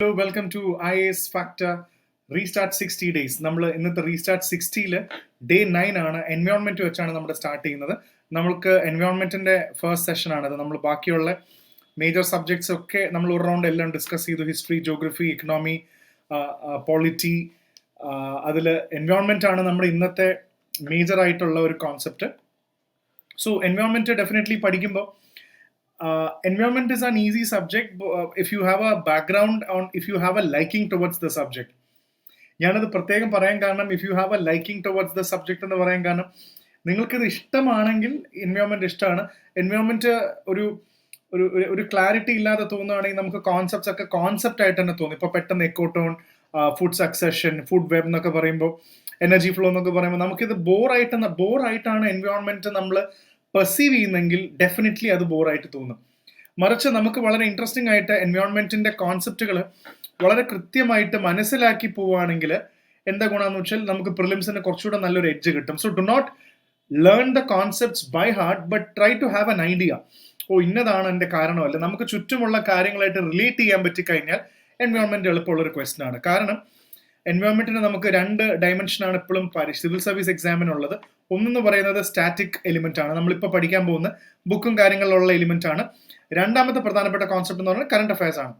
Hello welcome to IAS factor restart 60 days. നമ്മൾ ഇന്നത്തെ restart 60-ൽ day 9 ആണ്. എൻവയോൺമെന്റ് വെച്ചാണ് നമ്മൾ സ്റ്റാർട്ട് ചെയ്യുന്നത്. നമ്മൾക്ക് എൻവയോൺമെന്റിന്റെ ഫസ്റ്റ് സെഷൻ ആണത്. നമ്മൾ ബാക്കിയുള്ള മേജർ സബ്ജക്ട്സ് ഒക്കെ നമ്മൾ ഒരു റൗണ്ട് എല്ലാം ഡിസ്കസ് ചെയ്തു. History, geography, economy, polity. അതിൽ എൻവയോൺമെന്റ് ആണ് നമ്മുടെ ഇന്നത്തെ മേജർ ആയിട്ടുള്ള ഒരു കോൺസെപ്റ്റ്. സോ എൻവയോൺമെന്റ് ഡെഫിനറ്റ്ലി പഠിക്കുമ്പോൾ environment is an easy subject if you have a background on, if you have a liking towards the subject. ഞാനത് പ്രത്യേകം പറയാൻ കാരണം, if you have A liking towards the subject എന്ന് പറയാൻ കാരണം, നിങ്ങൾക്കിത് ഇഷ്ടമാണെങ്കിൽ എൻവയോൺമെന്റ് ഇഷ്ടമാണ്. എൻവയോൺമെന്റ് ഒരു ക്ലാരിറ്റി ഇല്ലാതെ തോന്നുകയാണെങ്കിൽ നമുക്ക് കോൺസെപ്റ്റ്സ് ഒക്കെ കോൺസെപ്റ്റ് ആയിട്ട് തന്നെ തോന്നും. ഇപ്പോൾ പെട്ടെന്ന് എക്കോട്ടോൺ, ഫുഡ് സക്സഷൻ, ഫുഡ് വെബ് എന്നൊക്കെ പറയുമ്പോൾ, എനർജി ഫ്ലോ എന്നൊക്കെ പറയുമ്പോൾ നമുക്കിത് ബോറായിട്ടാണ് എൻവയോൺമെന്റ് നമ്മൾ പെർസീവ് ചെയ്യുന്നെങ്കിൽ ഡെഫിനറ്റ്ലി അത് ബോറായിട്ട് തോന്നും. മറിച്ച് നമുക്ക് വളരെ ഇൻട്രസ്റ്റിംഗ് ആയിട്ട് എൻവയോൺമെന്റിന്റെ കോൺസെപ്റ്റുകൾ വളരെ കൃത്യമായിട്ട് മനസ്സിലാക്കി പോവുകയാണെങ്കിൽ എന്താ ഗുണമെന്ന് വെച്ചാൽ നമുക്ക് പ്രിലിംസിന് കുറച്ചുകൂടെ നല്ലൊരു എഡ്ജ് കിട്ടും. So do not learn the concepts by heart, but try to have an idea. ഇന്നതാണ് എൻ്റെ കാരണമല്ല. നമുക്ക് ചുറ്റുമുള്ള കാര്യങ്ങളായിട്ട് റിലേറ്റ് ചെയ്യാൻ പറ്റിക്കഴിഞ്ഞാൽ എൻവയോൺമെന്റ് എളുപ്പമുള്ളൊരു ക്വസ്റ്റൻ ആണ്. കാരണം എൻവയോൺമെന്റിന് നമുക്ക് 2 ഡയമെൻഷനാണ് എപ്പോഴും സിവിൽ സർവീസ് എക്സാമിനുള്ളത്. ഒന്നെന്ന് പറയുന്നത് സ്റ്റാറ്റിക് എലിമെന്റ് ആണ്, നമ്മളിപ്പോൾ പഠിക്കാൻ പോകുന്ന ബുക്കും കാര്യങ്ങളിലുള്ള എലിമെന്റ് ആണ്. രണ്ടാമത്തെ പ്രധാനപ്പെട്ട കോൺസെപ്റ്റ് എന്ന് പറയുന്നത് കറണ്ട് അഫയേഴ്സ് ആണ്.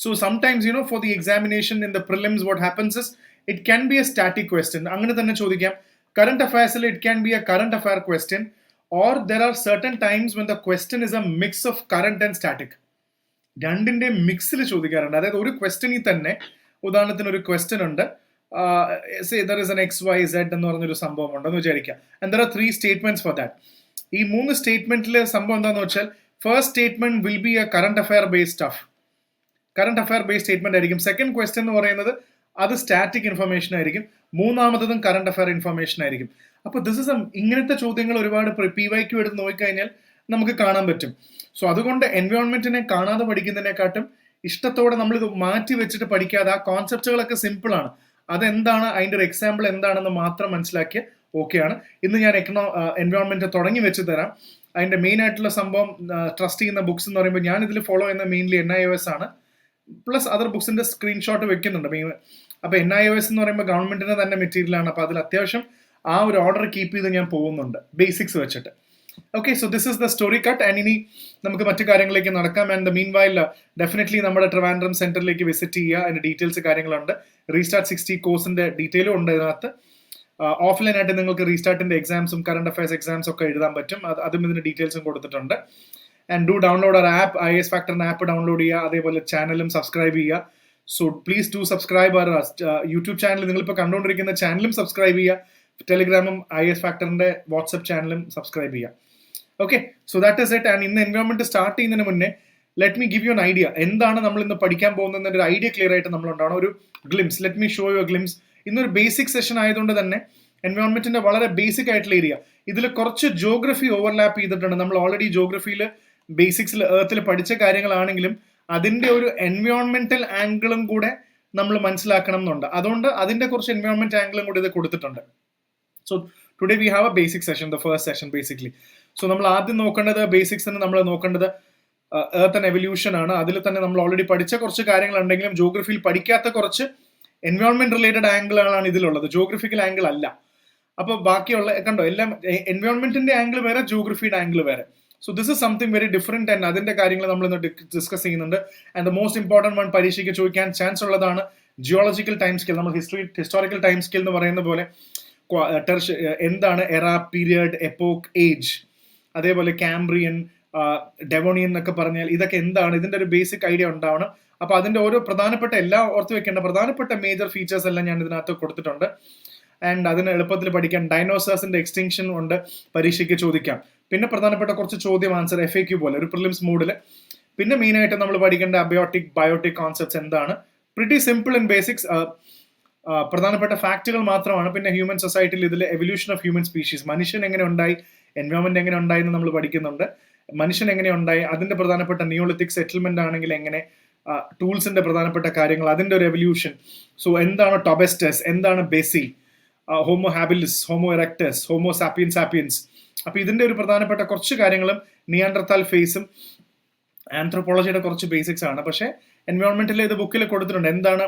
So sometimes for the examination in the prelims what happens is it can be a static question. അങ്ങനെ തന്നെ ചോദിക്കാം. കറണ്ട് അഫയേഴ്സിൽ it can be a current affair question, or there are certain times when the question is a mix of current and static. രണ്ടിന്റെ മിക്സിൽ ചോദിക്കാറുണ്ട്. അതായത് ഒരു ക്വസ്റ്റ്യനിൽ തന്നെ, ഉദാഹരണത്തിന് ഒരു ക്വസ്റ്റ്യൻ ഉണ്ട്, say there is an XYZ എന്ന് പറഞ്ഞൊരു സംഭവം ഉണ്ടെന്ന് വിചാരിക്കാം. and there are 3 statements for that. ഈ 3 സ്റ്റേറ്റ്മെന്റിലെ സംഭവം എന്താണെന്ന് വെച്ചാൽ, first statement will be a current affair based stuff, current affair based statement ആയിരിക്കും. സെക്കൻഡ് ക്വസ്റ്റ്യൻ എന്ന് പറയുന്നത് അത് സ്റ്റാറ്റിക് ഇൻഫർമേഷൻ ആയിരിക്കും. മൂന്നാമത്തതും കറണ്ട് അഫയർ ഇൻഫർമേഷൻ ആയിരിക്കും. അപ്പോൾ ഇങ്ങനത്തെ ചോദ്യങ്ങൾ ഒരുപാട് PYQ എടുത്ത് നോക്കിക്കഴിഞ്ഞാൽ നമുക്ക് കാണാൻ പറ്റും. സോ അതുകൊണ്ട് എൻവയോൺമെന്റിനെ കാണാതെ പഠിക്കുന്നതിനെക്കാട്ടും ഇഷ്ടത്തോടെ നമ്മളിത് മാറ്റി വെച്ചിട്ട് പഠിക്കാതെ, ആ കോൺസെപ്റ്റുകളൊക്കെ സിമ്പിൾ ആണ്, അതെന്താണ്, അതിൻ്റെ ഒരു എക്സാമ്പിൾ എന്താണെന്ന് മാത്രം മനസ്സിലാക്കിയ ഓക്കെയാണ്. ഇന്ന് ഞാൻ എൻവയോൺമെന്റ് തുടങ്ങി വെച്ച് തരാം. അതിന്റെ മെയിൻ ആയിട്ടുള്ള സംഭവം, ട്രസ്റ്റ് ചെയ്യുന്ന ബുക്സ് എന്ന് പറയുമ്പോൾ ഞാൻ ഇതിൽ ഫോളോ ചെയ്യുന്ന മെയിൻലി NIOS ആണ്. പ്ലസ് അതർ ബുക്സിന്റെ സ്ക്രീൻഷോട്ട് വെക്കുന്നുണ്ട് മെയിൻ. അപ്പൊ NIOS എന്ന് പറയുമ്പോൾ ഗവൺമെന്റിന്റെ തന്നെ മെറ്റീരിയൽ ആണ്. അപ്പൊ അതിൽ അത്യാവശ്യം ആ ഒരു ഓർഡർ കീപ്പ് ചെയ്ത് ഞാൻ പോകുന്നുണ്ട് ബേസിക്സ് വെച്ചിട്ട്. Okay, so this is the story cut. And ഇനി നമുക്ക് മറ്റു കാര്യങ്ങളിലേക്ക് നടക്കാം. ആൻഡ് മീൻ വൈൽ ഡെഫിനറ്റ്ലി നമ്മുടെ ട്രിവാൻഡ്രം സെന്ററിലേക്ക് വിസിറ്റ് ചെയ്യുക. അതിന്റെ ഡീറ്റെയിൽസ് കാര്യങ്ങളുണ്ട്. റീസ്റ്റാർട്ട് 60 കോഴ്സിന്റെ ഡീറ്റെയിലും ഉണ്ട് ഇതിനകത്ത്. ഓഫ്ലൈൻ ആയിട്ട് നിങ്ങൾക്ക് റീസ്റ്റാർട്ടിന്റെ എക്സാംസും കറണ്ട് അഫയേഴ്സ് എക്സാംസ് ഒക്കെ എഴുതാൻ പറ്റും. അതും ഇതിന്റെ ഡീറ്റെയിൽസും കൊടുത്തിട്ടുണ്ട്. And do download our app, IAS ഫാക്ടറിന്റെ ആപ്പ് ഡൗൺലോഡ് ചെയ്യുക. അതേപോലെ ചാനലും സബ്സ്ക്രൈബ് ചെയ്യുക. So please do subscribe our YouTube channel. നിങ്ങളിപ്പോൾ കണ്ടുകൊണ്ടിരിക്കുന്ന ചാനലും സബ്സ്ക്രൈബ് ചെയ്യുക. ടെലിഗ്രാമും IAS ഫാക്ടറിന്റെ വാട്സ്ആപ്പ് ചാനലും സബ്സ്ക്രൈബ് ചെയ്യുക. Okay, so that is it. And ഇന്ന് എൻവയോൺമെന്റ് സ്റ്റാർട്ട് ചെയ്യുന്നതിന് മുന്നേ let me give you an idea. എന്താണ് നമ്മൾ ഇന്ന് പഠിക്കാൻ പോകുന്നതിന്റെ ഒരു ഐഡിയ ക്ലിയർ ആയിട്ട് നമ്മൾ ഉണ്ടാവണം. ഒരു glimpse, let me show you A glimpse. ഇന്നൊരു ബേസിക് സെഷൻ ആയതുകൊണ്ട് തന്നെ എൻവയോൺമെന്റിന്റെ വളരെ ബേസിക് ആയിട്ടുള്ള ഏരിയ, ഇതിൽ കുറച്ച് ജോഗ്രഫി ഓവർലാപ്പ് ചെയ്തിട്ടുണ്ട്. നമ്മൾ ഓൾറെഡി ജോഗ്രഫിയിൽ ബേസിക്സിൽ എർത്തിൽ പഠിച്ച കാര്യങ്ങളാണെങ്കിലും അതിന്റെ ഒരു എൻവയോൺമെന്റൽ ആംഗിളും കൂടെ നമ്മൾ മനസ്സിലാക്കണം എന്നുണ്ട്. അതുകൊണ്ട് അതിന്റെ കുറച്ച് എൻവയോൺമെന്റ് ആംഗിളും കൂടി ഇത് കൊടുത്തിട്ടുണ്ട്. So today we have A basic session, the first session basically. So നമ്മൾ ആദ്യം നോക്കേണ്ടത്, ബേസിക്സിന് നമ്മൾ നോക്കേണ്ടത് എർത്ത് ആൻഡ് എവല്യൂഷൻ ആണ്. അതിൽ തന്നെ നമ്മൾ ഓൾറെഡി പഠിച്ച കുറച്ച് കാര്യങ്ങളുണ്ടെങ്കിലും ജോഗ്രഫിയിൽ പഠിക്കാത്ത കുറച്ച് എൻവയോൺമെന്റ് റിലേറ്റഡ് ആംഗിളുകളാണ് ഇതിലുള്ളത്, ജോഗ്രഫിക്കൽ ആംഗിൾ അല്ല. അപ്പൊ ബാക്കിയുള്ള കണ്ടോ, എല്ലാം എൻവയോൺമെന്റിന്റെ ആംഗിൾ വേറെ, ജോഗ്രഫിയുടെ ആംഗിൾ വേറെ. So this is something very different. And അതിന്റെ കാര്യങ്ങൾ നമ്മൾ ഇന്ന് ഡിസ്കസ് ചെയ്യുന്നുണ്ട്. And the most important one, പരീക്ഷയ്ക്ക് ചോദിക്കാൻ ചാൻസ് ഉള്ളതാണ് ജിയോളജിക്കൽ ടൈം സ്കെയിൽ. നമ്മൾ ഹിസ്റ്റോറിക്കൽ ടൈം സ്കെയിൽ എന്ന് പറയുന്ന പോലെ എന്താണ് എറ, പീരിയഡ്, എപ്പോക്ക്, ഏജ്, അതേപോലെ കാംബ്രിയൻ, ഡെവോണിയൻ എന്നൊക്കെ പറഞ്ഞാൽ ഇതൊക്കെ എന്താണ്, ഇതിന്റെ ഒരു ബേസിക് ഐഡിയ ഉണ്ടാവണം. അപ്പൊ അതിന്റെ ഓരോ പ്രധാനപ്പെട്ട, എല്ലാം ഓർത്ത് വെക്കേണ്ട പ്രധാനപ്പെട്ട മേജർ ഫീച്ചേഴ്സ് എല്ലാം ഞാൻ ഇതിനകത്ത് കൊടുത്തിട്ടുണ്ട്. ആൻഡ് അതിന് എളുപ്പത്തിൽ പഠിക്കാൻ ഡൈനോസേഴ്സിന്റെ എക്സ്റ്റിങ്ഷൻ ഉണ്ട്, പരീക്ഷയ്ക്ക് ചോദിക്കാം. പിന്നെ പ്രധാനപ്പെട്ട കുറച്ച് ചോദ്യം ആൻസർ FAQ പോലെ ഒരു പ്രിലിംസ് മൂഡിൽ. പിന്നെ മെയിൻ ആയിട്ട് നമ്മൾ പഠിക്കേണ്ട അബയോട്ടിക്, ബയോട്ടിക് കോൺസെപ്റ്റ്സ് എന്താണ്, പ്രിറ്റി സിമ്പിൾ ആൻഡ് ബേസിക്സ്. പ്രധാനപ്പെട്ട ഫാക്റ്റുകൾ മാത്രമാണ്. പിന്നെ ഹ്യൂമൻ സൊസൈറ്റിയിൽ ഇതിൽ എവല്യൂഷൻ ഓഫ് ഹ്യൂമൻ സ്പീഷീസ്, മനുഷ്യൻ എങ്ങനെ ഉണ്ടായി, എൻവയോൺമെന്റ് എങ്ങനെ ഉണ്ടായി എന്ന് നമ്മൾ പഠിക്കുന്നുണ്ട്. മനുഷ്യൻ എങ്ങനെ ഉണ്ടായി, അതിന്റെ പ്രധാനപ്പെട്ട നിയോളിത്തിക് സെറ്റിൽമെന്റ് ആണെങ്കിൽ എങ്ങനെ, ടൂൾസിന്റെ പ്രധാനപ്പെട്ട കാര്യങ്ങൾ, അതിന്റെ ഒരു എവല്യൂഷൻ. സോ എന്താണ് ടൊബസ്റ്റസ്, എന്താണ് Bessy, homo habilis, Homo erectus, homo sapiens. അപ്പൊ ഇതിന്റെ ഒരു പ്രധാനപ്പെട്ട കുറച്ച് കാര്യങ്ങളും നിയാൻഡർതാൽ ഫേസും ആന്ത്രോപോളജിയുടെ കുറച്ച് ബേസിക്സ് ആണ്. പക്ഷെ എൻവയോൺമെന്റിൽ ഇത് ബുക്കിൽ കൊടുത്തിട്ടുണ്ട്. എന്താണ്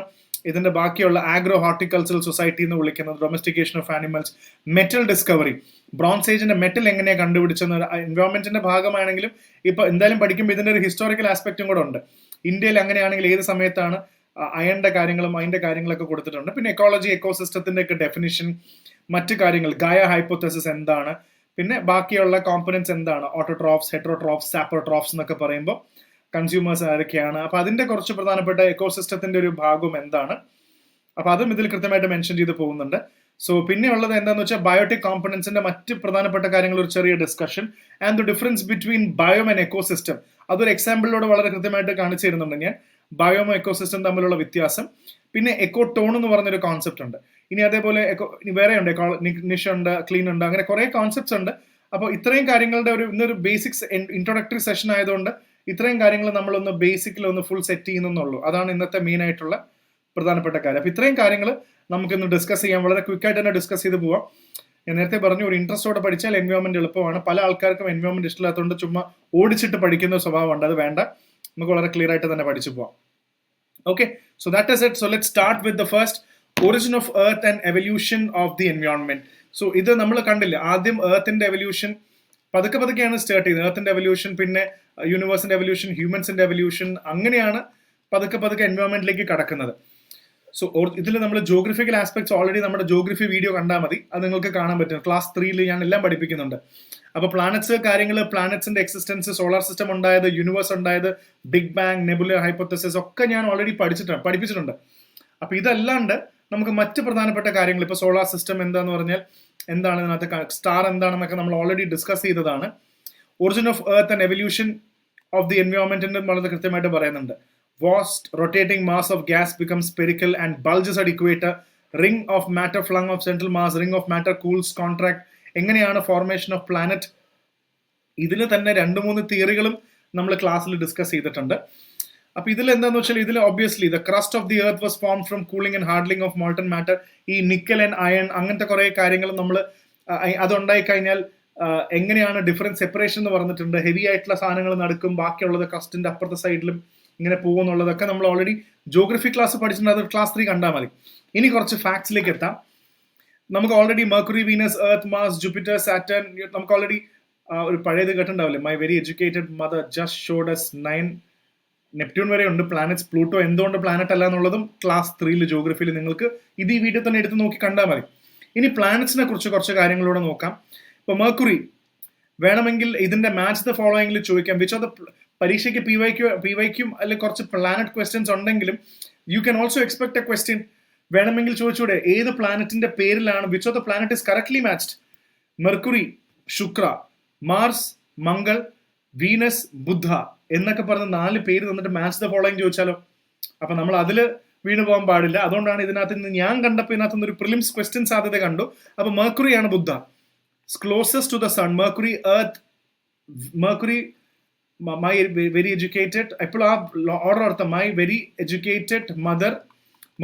ഇതിന്റെ ബാക്കിയുള്ള ആഗ്രോ ഹോർട്ടിക്കൾച്ചറൽ സൊസൈറ്റി എന്ന് വിളിക്കുന്നത്, domestication of animals, metal discovery, bronze ഏജിന്റെ മെറ്റൽ എങ്ങനെയാണ് കണ്ടുപിടിച്ചെന്ന് എൻവയോൺമെന്റിന്റെ ഭാഗമാണെങ്കിലും ഇപ്പൊ എന്തായാലും പഠിക്കുമ്പോൾ ഇതിന്റെ ഒരു ഹിസ്റ്റോറിക്കൽ ആസ്പെക്റ്റും കൂടെ ഉണ്ട്. ഇന്ത്യയിൽ അങ്ങനെയാണെങ്കിൽ ഏത് സമയത്താണ് അയണിന്റെ കാര്യങ്ങളും അതിന്റെ കാര്യങ്ങളൊക്കെ കൊടുത്തിട്ടുണ്ട്. പിന്നെ എക്കോളജി, എക്കോസിസ്റ്റത്തിന്റെ ഒക്കെ ഡെഫിനിഷൻ, മറ്റു കാര്യങ്ങൾ, ഗായ ഹൈപ്പോത്തസിസ് എന്താണ്, പിന്നെ ബാക്കിയുള്ള കോമ്പണൻസ് എന്താണ്, ഓട്ടോട്രോഫ്സ്, ഹെറ്ററോട്രോഫ്സ്, സാപ്രോട്രോഫ്സ് എന്നൊക്കെ പറയുമ്പോൾ കൺസ്യൂമേഴ്സ് ആരൊക്കെയാണ്, അപ്പൊ അതിന്റെ കുറച്ച് പ്രധാനപ്പെട്ട എക്കോസിസ്റ്റത്തിന്റെ ഒരു ഭാഗം എന്താണ്, അപ്പൊ അതും ഇതിൽ കൃത്യമായിട്ട് മെൻഷൻ ചെയ്ത് പോകുന്നുണ്ട്. സോ പിന്നെ ഉള്ളത് എന്താണെന്ന് വെച്ചാൽ ബയോട്ടിക് കോമ്പണൻസിന്റെ മറ്റ് പ്രധാനപ്പെട്ട കാര്യങ്ങൾ ഒരു ചെറിയ discussion, and the difference between biome and ecosystem. അതൊരു എക്സാമ്പിളിലൂടെ വളരെ കൃത്യമായിട്ട് കാണിച്ചു തരുന്നുണ്ട് ഞാൻ, ബയോം എക്കോസിസ്റ്റം തമ്മിലുള്ള വ്യത്യാസം. പിന്നെ എക്കോ ടോൺ എന്ന് പറഞ്ഞൊരു കോൺസെപ്റ്റ് ഉണ്ട്. ഇനി അതേപോലെ വേറെ ഉണ്ട്, നിഷ് ഉണ്ട്, ക്ലീൻ ഉണ്ട്, അങ്ങനെ കുറെ കോൺസെപ്റ്റ്സ് ഉണ്ട്. അപ്പോൾ ഇത്രയും കാര്യങ്ങളുടെ ഇന്നൊരു ബേസിക്സ് ഇൻട്രൊഡക്ടറി സെഷൻ ആയതുകൊണ്ട് ഇത്രയും കാര്യങ്ങൾ നമ്മളൊന്ന് ബേസിക്കലി ഒന്ന് ഫുൾ സെറ്റ് ചെയ്യുന്നുള്ളൂ. അതാണ് ഇന്നത്തെ മെയിൻ ആയിട്ടുള്ള പ്രധാനപ്പെട്ട കാര്യം. അപ്പൊ ഇത്രയും കാര്യങ്ങൾ നമുക്കിന്ന് ഡിസ്കസ് ചെയ്യാം. വളരെ ക്വിക്കായിട്ട് തന്നെ ഡിസ്കസ് ചെയ്ത് പോവാം. ഞാൻ നേരത്തെ പറഞ്ഞു, ഒരു ഇൻട്രസ്റ്റോടെ പഠിച്ചാൽ എൻവയോൺമെന്റ് എളുപ്പമാണ്. പല ആൾക്കാർക്കും എൻവയോൺമെന്റ് ഇഷ്ടമില്ലാത്തതുകൊണ്ട് ചുമ്മാ ഓടിച്ചിട്ട് പഠിക്കുന്ന സ്വഭാവമുണ്ട്. അത് വേണ്ട, നമുക്ക് വളരെ ക്ലിയർ ആയിട്ട് തന്നെ പഠിച്ചു പോവാം. Okay, so that is it. So let's start with the first, origin of Earth and evolution of the environment. So ഇത് നമ്മൾ കണ്ടില്ല, ആദ്യം എർത്തിന്റെ എവല്യൂഷൻ പതുക്കെ പതുക്കെയാണ് സ്റ്റാർട്ട് ചെയ്തത്. എർത്തിന്റെ എവല്യൂഷൻ, പിന്നെ യൂണിവേഴ്സിന്റെ എവല്യൂഷൻ, ഹ്യൂമൻസിന്റെ എവല്യൂഷൻ, അങ്ങനെയാണ് പതുക്കെ പതുക്കെ എൻവയോൺമെന്റിലേക്ക് കടക്കുന്നത്. സോ ഇതിൽ നമ്മൾ ജോഗ്രഫിക്കൽ ആസ്പെക്ട്സ് ഓൾറെഡി നമ്മുടെ ജോഗ്രഫി വീഡിയോ കണ്ടാൽ മതി, അത് നിങ്ങൾക്ക് കാണാൻ പറ്റും. ക്ലാസ് 3 ഞാൻ എല്ലാം പഠിപ്പിക്കുന്നുണ്ട്. അപ്പൊ പ്ലാനറ്റ്സ് കാര്യങ്ങൾ, പ്ലാനറ്റ്സിന്റെ എക്സിസ്റ്റൻസ്, സോളാർ സിസ്റ്റം ഉണ്ടായത്, യൂണിവേഴ്സ് ഉണ്ടായത്, ബിഗ് ബാങ്, നെബുലർ ഹൈപ്പോത്തസിസ് ഒക്കെ ഞാൻ ഓൾറെഡി പഠിപ്പിച്ചിട്ടുണ്ട്. അപ്പൊ ഇതല്ലാണ്ട് നമുക്ക് മറ്റ് പ്രധാനപ്പെട്ട കാര്യങ്ങൾ, ഇപ്പൊ സോളാർ സിസ്റ്റം എന്താന്ന് പറഞ്ഞാൽ എന്താണ്, ഇതിനകത്ത് സ്റ്റാർ എന്താണെന്നൊക്കെ നമ്മൾ ഓൾറെഡി ഡിസ്കസ് ചെയ്തതാണ്. Origin of earth and evolution of the എൻവയോൺമെന്റിന്റെ വളരെ കൃത്യമായിട്ട് പറയുന്നുണ്ട്. Vast rotating mass of gas becomes spherical and bulges at equator. Ring of matter flung of central mass. Ring of matter cools, contract. എങ്ങനെയാണ് formation of planet? ഇതിൽ തന്നെ 2-3 തിയറികളും നമ്മൾ ക്ലാസ്സിൽ discuss ചെയ്തിട്ടുണ്ട്. അപ്പൊ ഇതിൽ എന്താന്ന് വെച്ചാൽ, ഇതിൽ obviously the crust of the earth was form from cooling and hardening of molten matter. ഈ നിക്കൽ ആൻഡ് അയൺ അങ്ങനത്തെ കുറെ കാര്യങ്ങൾ നമ്മൾ അതുണ്ടായി കഴിഞ്ഞാൽ എങ്ങനെയാണ് ഡിഫറൻറ്റ് സെപ്പറേഷൻ എന്ന് പറഞ്ഞിട്ടുണ്ട്. ഹെവി ആയിട്ടുള്ള സാധനങ്ങൾ നടക്കും, ബാക്കിയുള്ളത് ക്രസ്റ്റിന്റെ അപ്പുറത്തെ സൈഡിലും ഇങ്ങനെ പോകുന്നുള്ളതൊക്കെ നമ്മൾ ഓൾറെഡി ജോഗ്രഫി ക്ലാസ് പഠിച്ചിട്ടുണ്ട്. അത് ക്ലാസ് 3 കണ്ടാൽ മതി. ഇനി കുറച്ച് ഫാക്ട്സിലേക്ക് എത്താം. നമുക്ക് already Mercury, Venus, Earth, Mars, Jupiter, Saturn, നമുക്ക് ഓൾറെഡി ഒരു പഴയത് കേട്ടിട്ടുണ്ടാവില്ലേ, my very educated mother just showed us 9 Neptune വരെ ഉണ്ട് പ്ലാനറ്റ്സ്. പ്ലൂട്ടോ എന്തുകൊണ്ട് പ്ലാനറ്റ് അല്ല എന്നുള്ളതും ക്ലാസ് 3 ജോഗ്രഫിയിൽ നിങ്ങൾക്ക് ഇത് ഈ വീഡിയോ തന്നെ എടുത്ത് നോക്കി കണ്ടാൽ മതി. ഇനി പ്ലാനറ്റ്സിനെ കുറിച്ച് കുറച്ച് കാര്യങ്ങളൂടെ നോക്കാം. ഇപ്പൊ മെർക്കുറി വേണമെങ്കിൽ ഇതിന്റെ മാച്ച് ദ ഫോളോയിങ്ങിൽ ചോദിക്കാം. വിച്ച് ഓഫ് ദ പരീക്ഷയ്ക്ക് PYQ അല്ലെങ്കിൽ കുറച്ച് പ്ലാനറ്റ് ക്വസ്റ്റ്യൻസ് ഉണ്ടെങ്കിലും you can also expect a question. വേണമെങ്കിൽ ചോദിച്ചൂടെ, ഏത് പ്ലാനറ്റിന്റെ പേരിലാണ് which of the planet is correctly matched? Mercury, Shukra, Mars, Mangal, Venus, Budh എന്നൊക്കെ പറഞ്ഞ 4 പേര് തന്നിട്ട് മാച്ച് ദ ഫോളോയിങ് ചോദിച്ചാലോ? അപ്പൊ നമ്മൾ അതിൽ വീണു പോകാൻ പാടില്ല. അതുകൊണ്ടാണ് ഇതിനകത്ത് നിന്ന് ഞാൻ കണ്ടപ്പോൾ ഇതിനകത്ത് ഒരു പ്രിലിംസ് ക്വസ്റ്റ്യൻ സാധ്യത കണ്ടു. അപ്പൊ മെർക്കുറിയാണ് Budh, closest to the sun. Mercury, Earth, Mercury my very educated, ഇപ്പോൾ ആ ഓർഡർ ഓർത്ത, my very educated mother,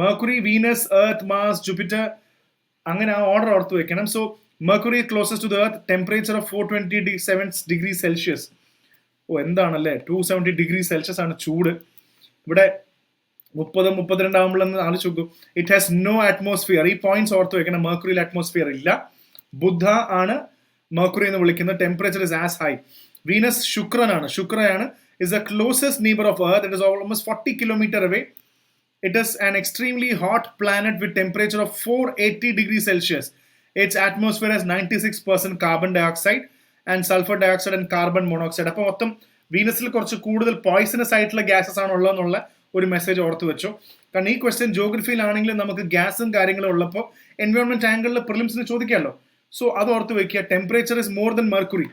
Mercury, Venus, Earth, Mars, Jupiter, അങ്ങനെ ആ ഓർഡർ ഓർത്ത് വെക്കണം. So Mercury closest to the Earth, temperature of 427 degree Celsius. ഓ എന്താണല്ലേ, 270 degree Celsius ആണ് ചൂട്. ഇവിടെ 30-32 ആകുമ്പോഴെന്ന് ആലോചിച്ച് നോക്കൂ. It has no atmosphere. ഈ പോയിന്റ്സ് ഓർത്ത് വെക്കണം. മെർക്കുറിയിൽ അറ്റ്മോസ്ഫിയർ ഇല്ല. ബുധ ആണ് മെർക്കുറി എന്ന് വിളിക്കുന്നത്. Temperature is as high. Venus ശുക്രനാണ്. ശുക്രയാണ് is the closest neighbor of Earth. It is almost 40 kilometers away. It is an extremely hot planet with temperature of 480 degrees Celsius. Its atmosphere has 96% carbon dioxide and sulfur dioxide and carbon monoxide. അപ്പോൾ മൊത്തം വീനസിൽ കുറച്ച് കൂടുതൽ poisonous ആയിട്ടുള്ള gases ആണ് ഉള്ളതെന്നുള്ള ഒരു message ഓർത്ത് വെച്ചു. കാരണം ഈ ക്വസ്റ്റ്യൻ ജോഗ്രഫിയിലാണെങ്കിലും നമുക്ക് ഗ്യാസും കാര്യങ്ങളും ഉള്ളപ്പോൾ എൻവയോൺമെന്റ് ആംഗിളിൽ പ്രിലിംസിന് ചോദിക്കാമല്ലോ. സോ അത് ഓർത്ത് വെക്കുക. Temperature is more than Mercury,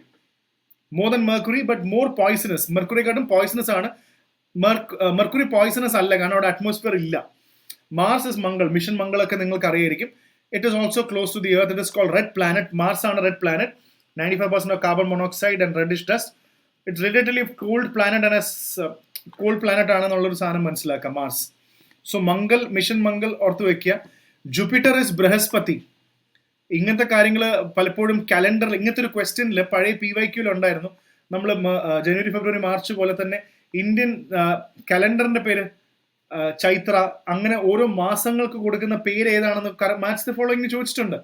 but more poisonous. മെർക്കുറിയെക്കാട്ടും പോയിസണസ് ആണ്. മെർക്കുറി പോയിസണസ് അല്ല, കാരണം അവിടെ അറ്റ്മോസ്ഫിയർ ഇല്ല. Mars is Mangal. മിഷൻ മംഗളൊക്കെ നിങ്ങൾക്ക് അറിയായിരിക്കും. It is also close to the Earth. It is called red planet. Mars ആണ് red planet. 95% of carbon monoxide and reddish dust. It's relatively cold planet and as cold planet ആണെന്നുള്ളൊരു സാധനം മനസ്സിലാക്കാം Mars. So Mangal, mission Mangal ഓർത്ത് വെക്കുക. Jupiter is Brihaspati. ഇങ്ങനത്തെ കാര്യങ്ങൾ പലപ്പോഴും കലണ്ടറിൽ ഇങ്ങനത്തെ ഒരു ക്വസ്റ്റ്യനിൽ പഴയ PYQ ഉണ്ടായിരുന്നു. നമ്മൾ ജനുവരി, ഫെബ്രുവരി, മാർച്ച് പോലെ തന്നെ ഇന്ത്യൻ കലണ്ടറിന്റെ പേര് ചൈത്ര, അങ്ങനെ ഓരോ മാസങ്ങൾക്ക് കൊടുക്കുന്ന പേര് ഏതാണെന്ന് മാച്ച് ദ ഫോളോയിങ് ചോദിച്ചിട്ടുണ്ട്.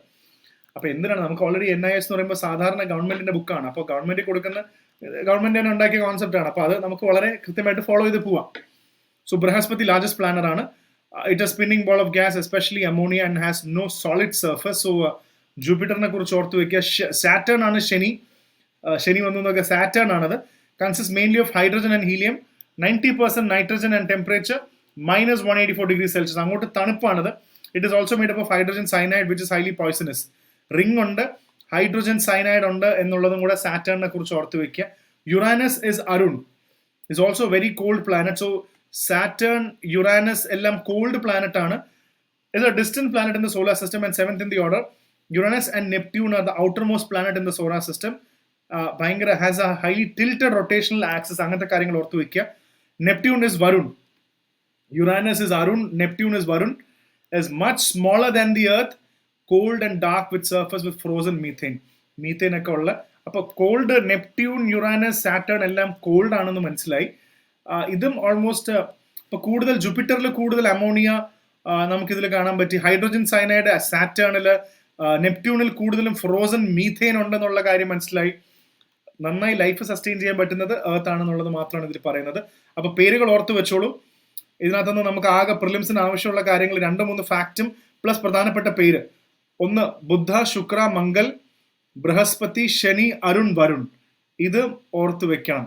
അപ്പൊ എന്തിനാണ് നമുക്ക് ഓൾറെഡി NIS എന്ന് പറയുമ്പോൾ സാധാരണ ഗവൺമെന്റിന്റെ ബുക്കാണ്. അപ്പോൾ ഗവൺമെന്റ് കൊടുക്കുന്ന ഗവൺമെന്റ് തന്നെ ഉണ്ടാക്കിയ കോൺസെപ്റ്റ് ആണ്. അപ്പൊ അത് നമുക്ക് വളരെ കൃത്യമായിട്ട് ഫോളോ ചെയ്ത് പോവാം. സോ ബൃഹസ്പതി ലാർജസ്റ്റ് പ്ലാനർ ആണ്. It a spinning ball of gas, especially ammonia, and has no solid surface. So ജൂപ്പിറ്ററിനെ കുറിച്ച് ഓർത്ത് വെക്കുക. സാറ്റേൺ ആണ് ശനി. ശനി വന്നു നോക്കുക, സാറ്റേൺ ആണത്. Consist mainly of hydrogen and helium. 90% nitrogen and temperature -184°C. അങ്ങോട്ട് തണുപ്പാണത്. It is also made up of hydrogen cyanide which is highly poisonous. Ring ഉണ്ട്, ഹൈഡ്രജൻ സൈനൈഡ് ഉണ്ട് എന്നുള്ളതും കൂടെ സാറ്റേണിനെ കുറിച്ച് ഓർത്ത് വെക്കുക. Uranus is Arun, is also very cold planet. So Saturn, Uranus എല്ലാം കോൾഡ് പ്ലാനറ്റ് ആണ്. Is a distant planet in the solar system and 7th in the order. Uranus and Neptune are the outermost planet in the solar system. ഭയങ്കര has a highly tilted rotational axis. അങ്ങനത്തെ കാര്യങ്ങൾ ഓർത്ത് വെക്കുക. Neptune is Varun. Uranus is Arun, Neptune is Varun, is much smaller than the Earth, cold and dark with surface with frozen methane. Methane ഒക്കെ ഉള്ള. അപ്പോൾ called Neptune, Uranus, Saturn എല്ലാം called ആണെന്ന് മനസ്സിലായി. ഇതും ഓൾമോസ്റ്റ് ഇപ്പോൾ കൂടുതൽ ജൂപ്പിറ്ററിൽ കൂടുതൽ അമോണിയ നമുക്കിതിൽ കാണാൻ പറ്റി. ഹൈഡ്രജൻ സയനൈഡ് സാറ്റേണിൽ, നെപ്റ്റ്യൂണിൽ കൂടുതലും ഫ്രോസൺ മീഥെയിൻ ഉണ്ടെന്നുള്ള കാര്യം മനസ്സിലായി. നന്നായി ലൈഫ് സസ്റ്റെയിൻ ചെയ്യാൻ പറ്റുന്നത് എർത്ത് ആണെന്നുള്ളത് മാത്രമാണ് ഇതിൽ പറയുന്നത്. അപ്പോൾ പേരുകൾ ഓർത്ത് വെച്ചോളൂ. ഇതിനകത്തുനിന്ന് നമുക്ക് ആകെ പ്രിലിംസിന് ആവശ്യമുള്ള കാര്യങ്ങൾ 2-3 ഫാക്റ്റും പ്ലസ് പ്രധാനപ്പെട്ട പേര്. ഒന്ന് ബുധ, ശുക്ര, മംഗൾ, ബൃഹസ്പതി, ശനി, അരുൺ, വരുൺ. ഇത് ഓർത്ത് വെക്കണം.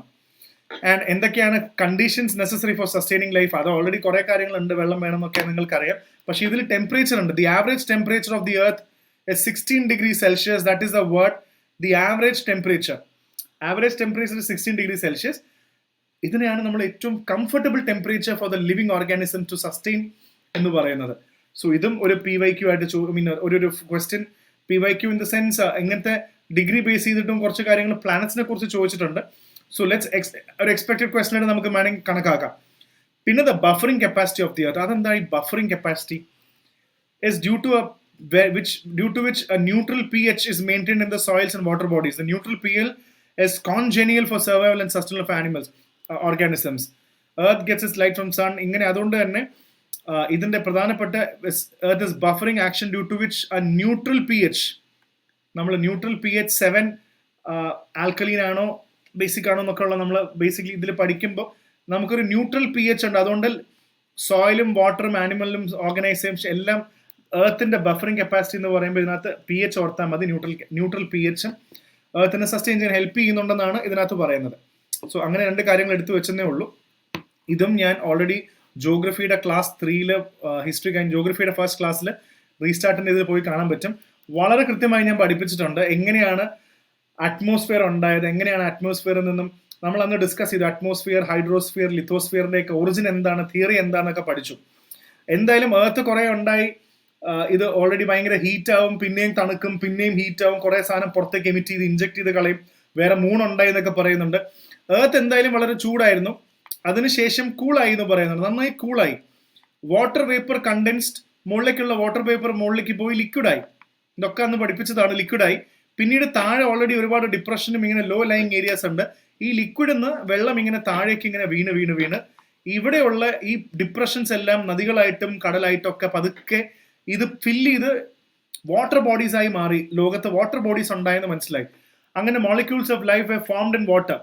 ആൻഡ് എന്തൊക്കെയാണ് conditions necessary four sustaining life? അത് ഓൾറെഡി കുറെ കാര്യങ്ങളുണ്ട്, വെള്ളം വേണമെന്നൊക്കെ നിങ്ങൾക്കറിയാം. പക്ഷേ ഇതിൽ ടെമ്പറേച്ചർ ഉണ്ട്. The average temperature of the earth is 16°C. That is the word, the average temperature. Average temperature is 16°C. ഇതിനെയാണ് നമ്മൾ ഏറ്റവും comfortable temperature for the living organism to sustain എന്ന് പറയുന്നത്. സോ ഇതും ഒരു PYQ ആയിട്ട് ഒരു question. PYQ in the sense ഇങ്ങനത്തെ ഡിഗ്രി ബേസ് ചെയ്തിട്ടും കുറച്ച് കാര്യങ്ങൾ പ്ലാനറ്റ്സിനെ കുറിച്ച് ചോദിച്ചിട്ടുണ്ട്. സോ ഒരു എക്സ്പെക്ടഡ് ക്വസ്റ്റൻ ആയിട്ട് നമുക്ക് വേണമെങ്കിൽ കണക്കാക്കാം. പിന്നെ the buffering capacity of the earth. അതെന്താ ഈ buffering capacity? Is due to which a neutral pH is maintained in the soils and water bodies. The neutral pH is congenial for survival and sustenance of animals, organisms. Earth gets its light from sun. ഇങ്ങനെ അതുകൊണ്ട് തന്നെ ഇതിന്റെ പ്രധാനപ്പെട്ട earth is buffering action due to which a neutral pH, നമ്മൾ neutral pH 7 ആൽക്കലീൻ ആണോ basic ആണോ എന്നൊക്കെ ഉള്ള നമ്മൾ ബേസിക്കലി ഇതിൽ പഠിക്കുമ്പോൾ നമുക്കൊരു ന്യൂട്രൽ pH ഉണ്ട്. അതുകൊണ്ട് സോയിലും വാട്ടറും ആനിമലിലും ഓർഗനൈസേഷൻ എല്ലാം എർത്തിന്റെ ബഫറിംഗ് കപ്പാസിറ്റി എന്ന് പറയുമ്പോൾ ഇതിനകത്ത് PH ഓർത്താൽ മതി. ന്യൂട്രൽ PH എർത്തിനെ സസ്റ്റെയിൻ ചെയ്യാൻ ഹെൽപ്പ് ചെയ്യുന്നുണ്ടെന്നാണ് ഇതിനകത്ത് പറയുന്നത്. സോ അങ്ങനെ 2 കാര്യങ്ങൾ എടുത്തു വെച്ചതേ ഉള്ളൂ. ഇതും ഞാൻ ഓൾറെഡി ജോഗ്രഫിയുടെ ക്ലാസ് 3 ഹിസ്റ്ററി കഴിഞ്ഞ് ജോഗ്രഫിയുടെ ഫസ്റ്റ് ക്ലാസ്സിൽ റീസ്റ്റാർട്ടിൻ്റെ ഇതിൽ പോയി കാണാൻ പറ്റും. വളരെ കൃത്യമായി ഞാൻ പഠിപ്പിച്ചിട്ടുണ്ട് എങ്ങനെയാണ് അറ്റ്മോസ്ഫിയർ ഉണ്ടായത്, എങ്ങനെയാണ് അറ്റ്മോസ്ഫിയറിൽ നിന്നും നമ്മൾ അന്ന് ഡിസ്കസ് ചെയ്തു. അറ്റ്മോസ്ഫിയർ, ഹൈഡ്രോസ്ഫിയർ, ലിത്തോസ്ഫിയറിന്റെ ഒക്കെ ഒറിജിൻ എന്താണ്, തിയറി എന്താണെന്നൊക്കെ പഠിച്ചു. എന്തായാലും എർത്ത് കുറെ ഉണ്ടായി. ഇത് ഓൾറെഡി ഭയങ്കര ഹീറ്റ് ആവും, പിന്നെയും തണുക്കും, പിന്നെയും ഹീറ്റ് ആവും, കുറെ സാധനം പുറത്തേക്ക് എമിറ്റ് ചെയ്ത് ഇഞ്ചെക്ട് ചെയ്ത് കളയും. വേറെ മൂണുണ്ടായി എന്നൊക്കെ പറയുന്നുണ്ട്. എർത്ത് എന്തായാലും വളരെ ചൂടായിരുന്നു, അതിനുശേഷം കൂളായി എന്ന് പറയുന്നുണ്ട്. നന്നായി കൂളായി. വാട്ടർ വേപ്പർ കണ്ടൻസ്ഡ്, മുകളിലേക്കുള്ള വാട്ടർ വേപ്പർ മുകളിലേക്ക് പോയി ലിക്വിഡായി. ഇതൊക്കെ അന്ന് പഠിപ്പിച്ചതാണ്. ലിക്വിഡായി. പിന്നീട് താഴെ ഓൾറെഡി ഒരുപാട് ഡിപ്രഷനും ഇങ്ങനെ ലോ ലൈങ് ഏരിയാസ് ഉണ്ട്. ഈ ലിക്വിഡിൽ നിന്ന് വെള്ളം ഇങ്ങനെ താഴേക്ക് ഇങ്ങനെ വീണ് ഇവിടെയുള്ള ഈ ഡിപ്രഷൻസ് എല്ലാം നദികളായിട്ടും കടലായിട്ടും ഒക്കെ പതുക്കെ ഇത് ഫില്ല് ചെയ്ത് വാട്ടർ ബോഡീസ് ആയി മാറി. ലോകത്ത് വാട്ടർ ബോഡീസ് ഉണ്ടായെന്ന് മനസ്സിലായി. അങ്ങനെ molecules of life formed in water.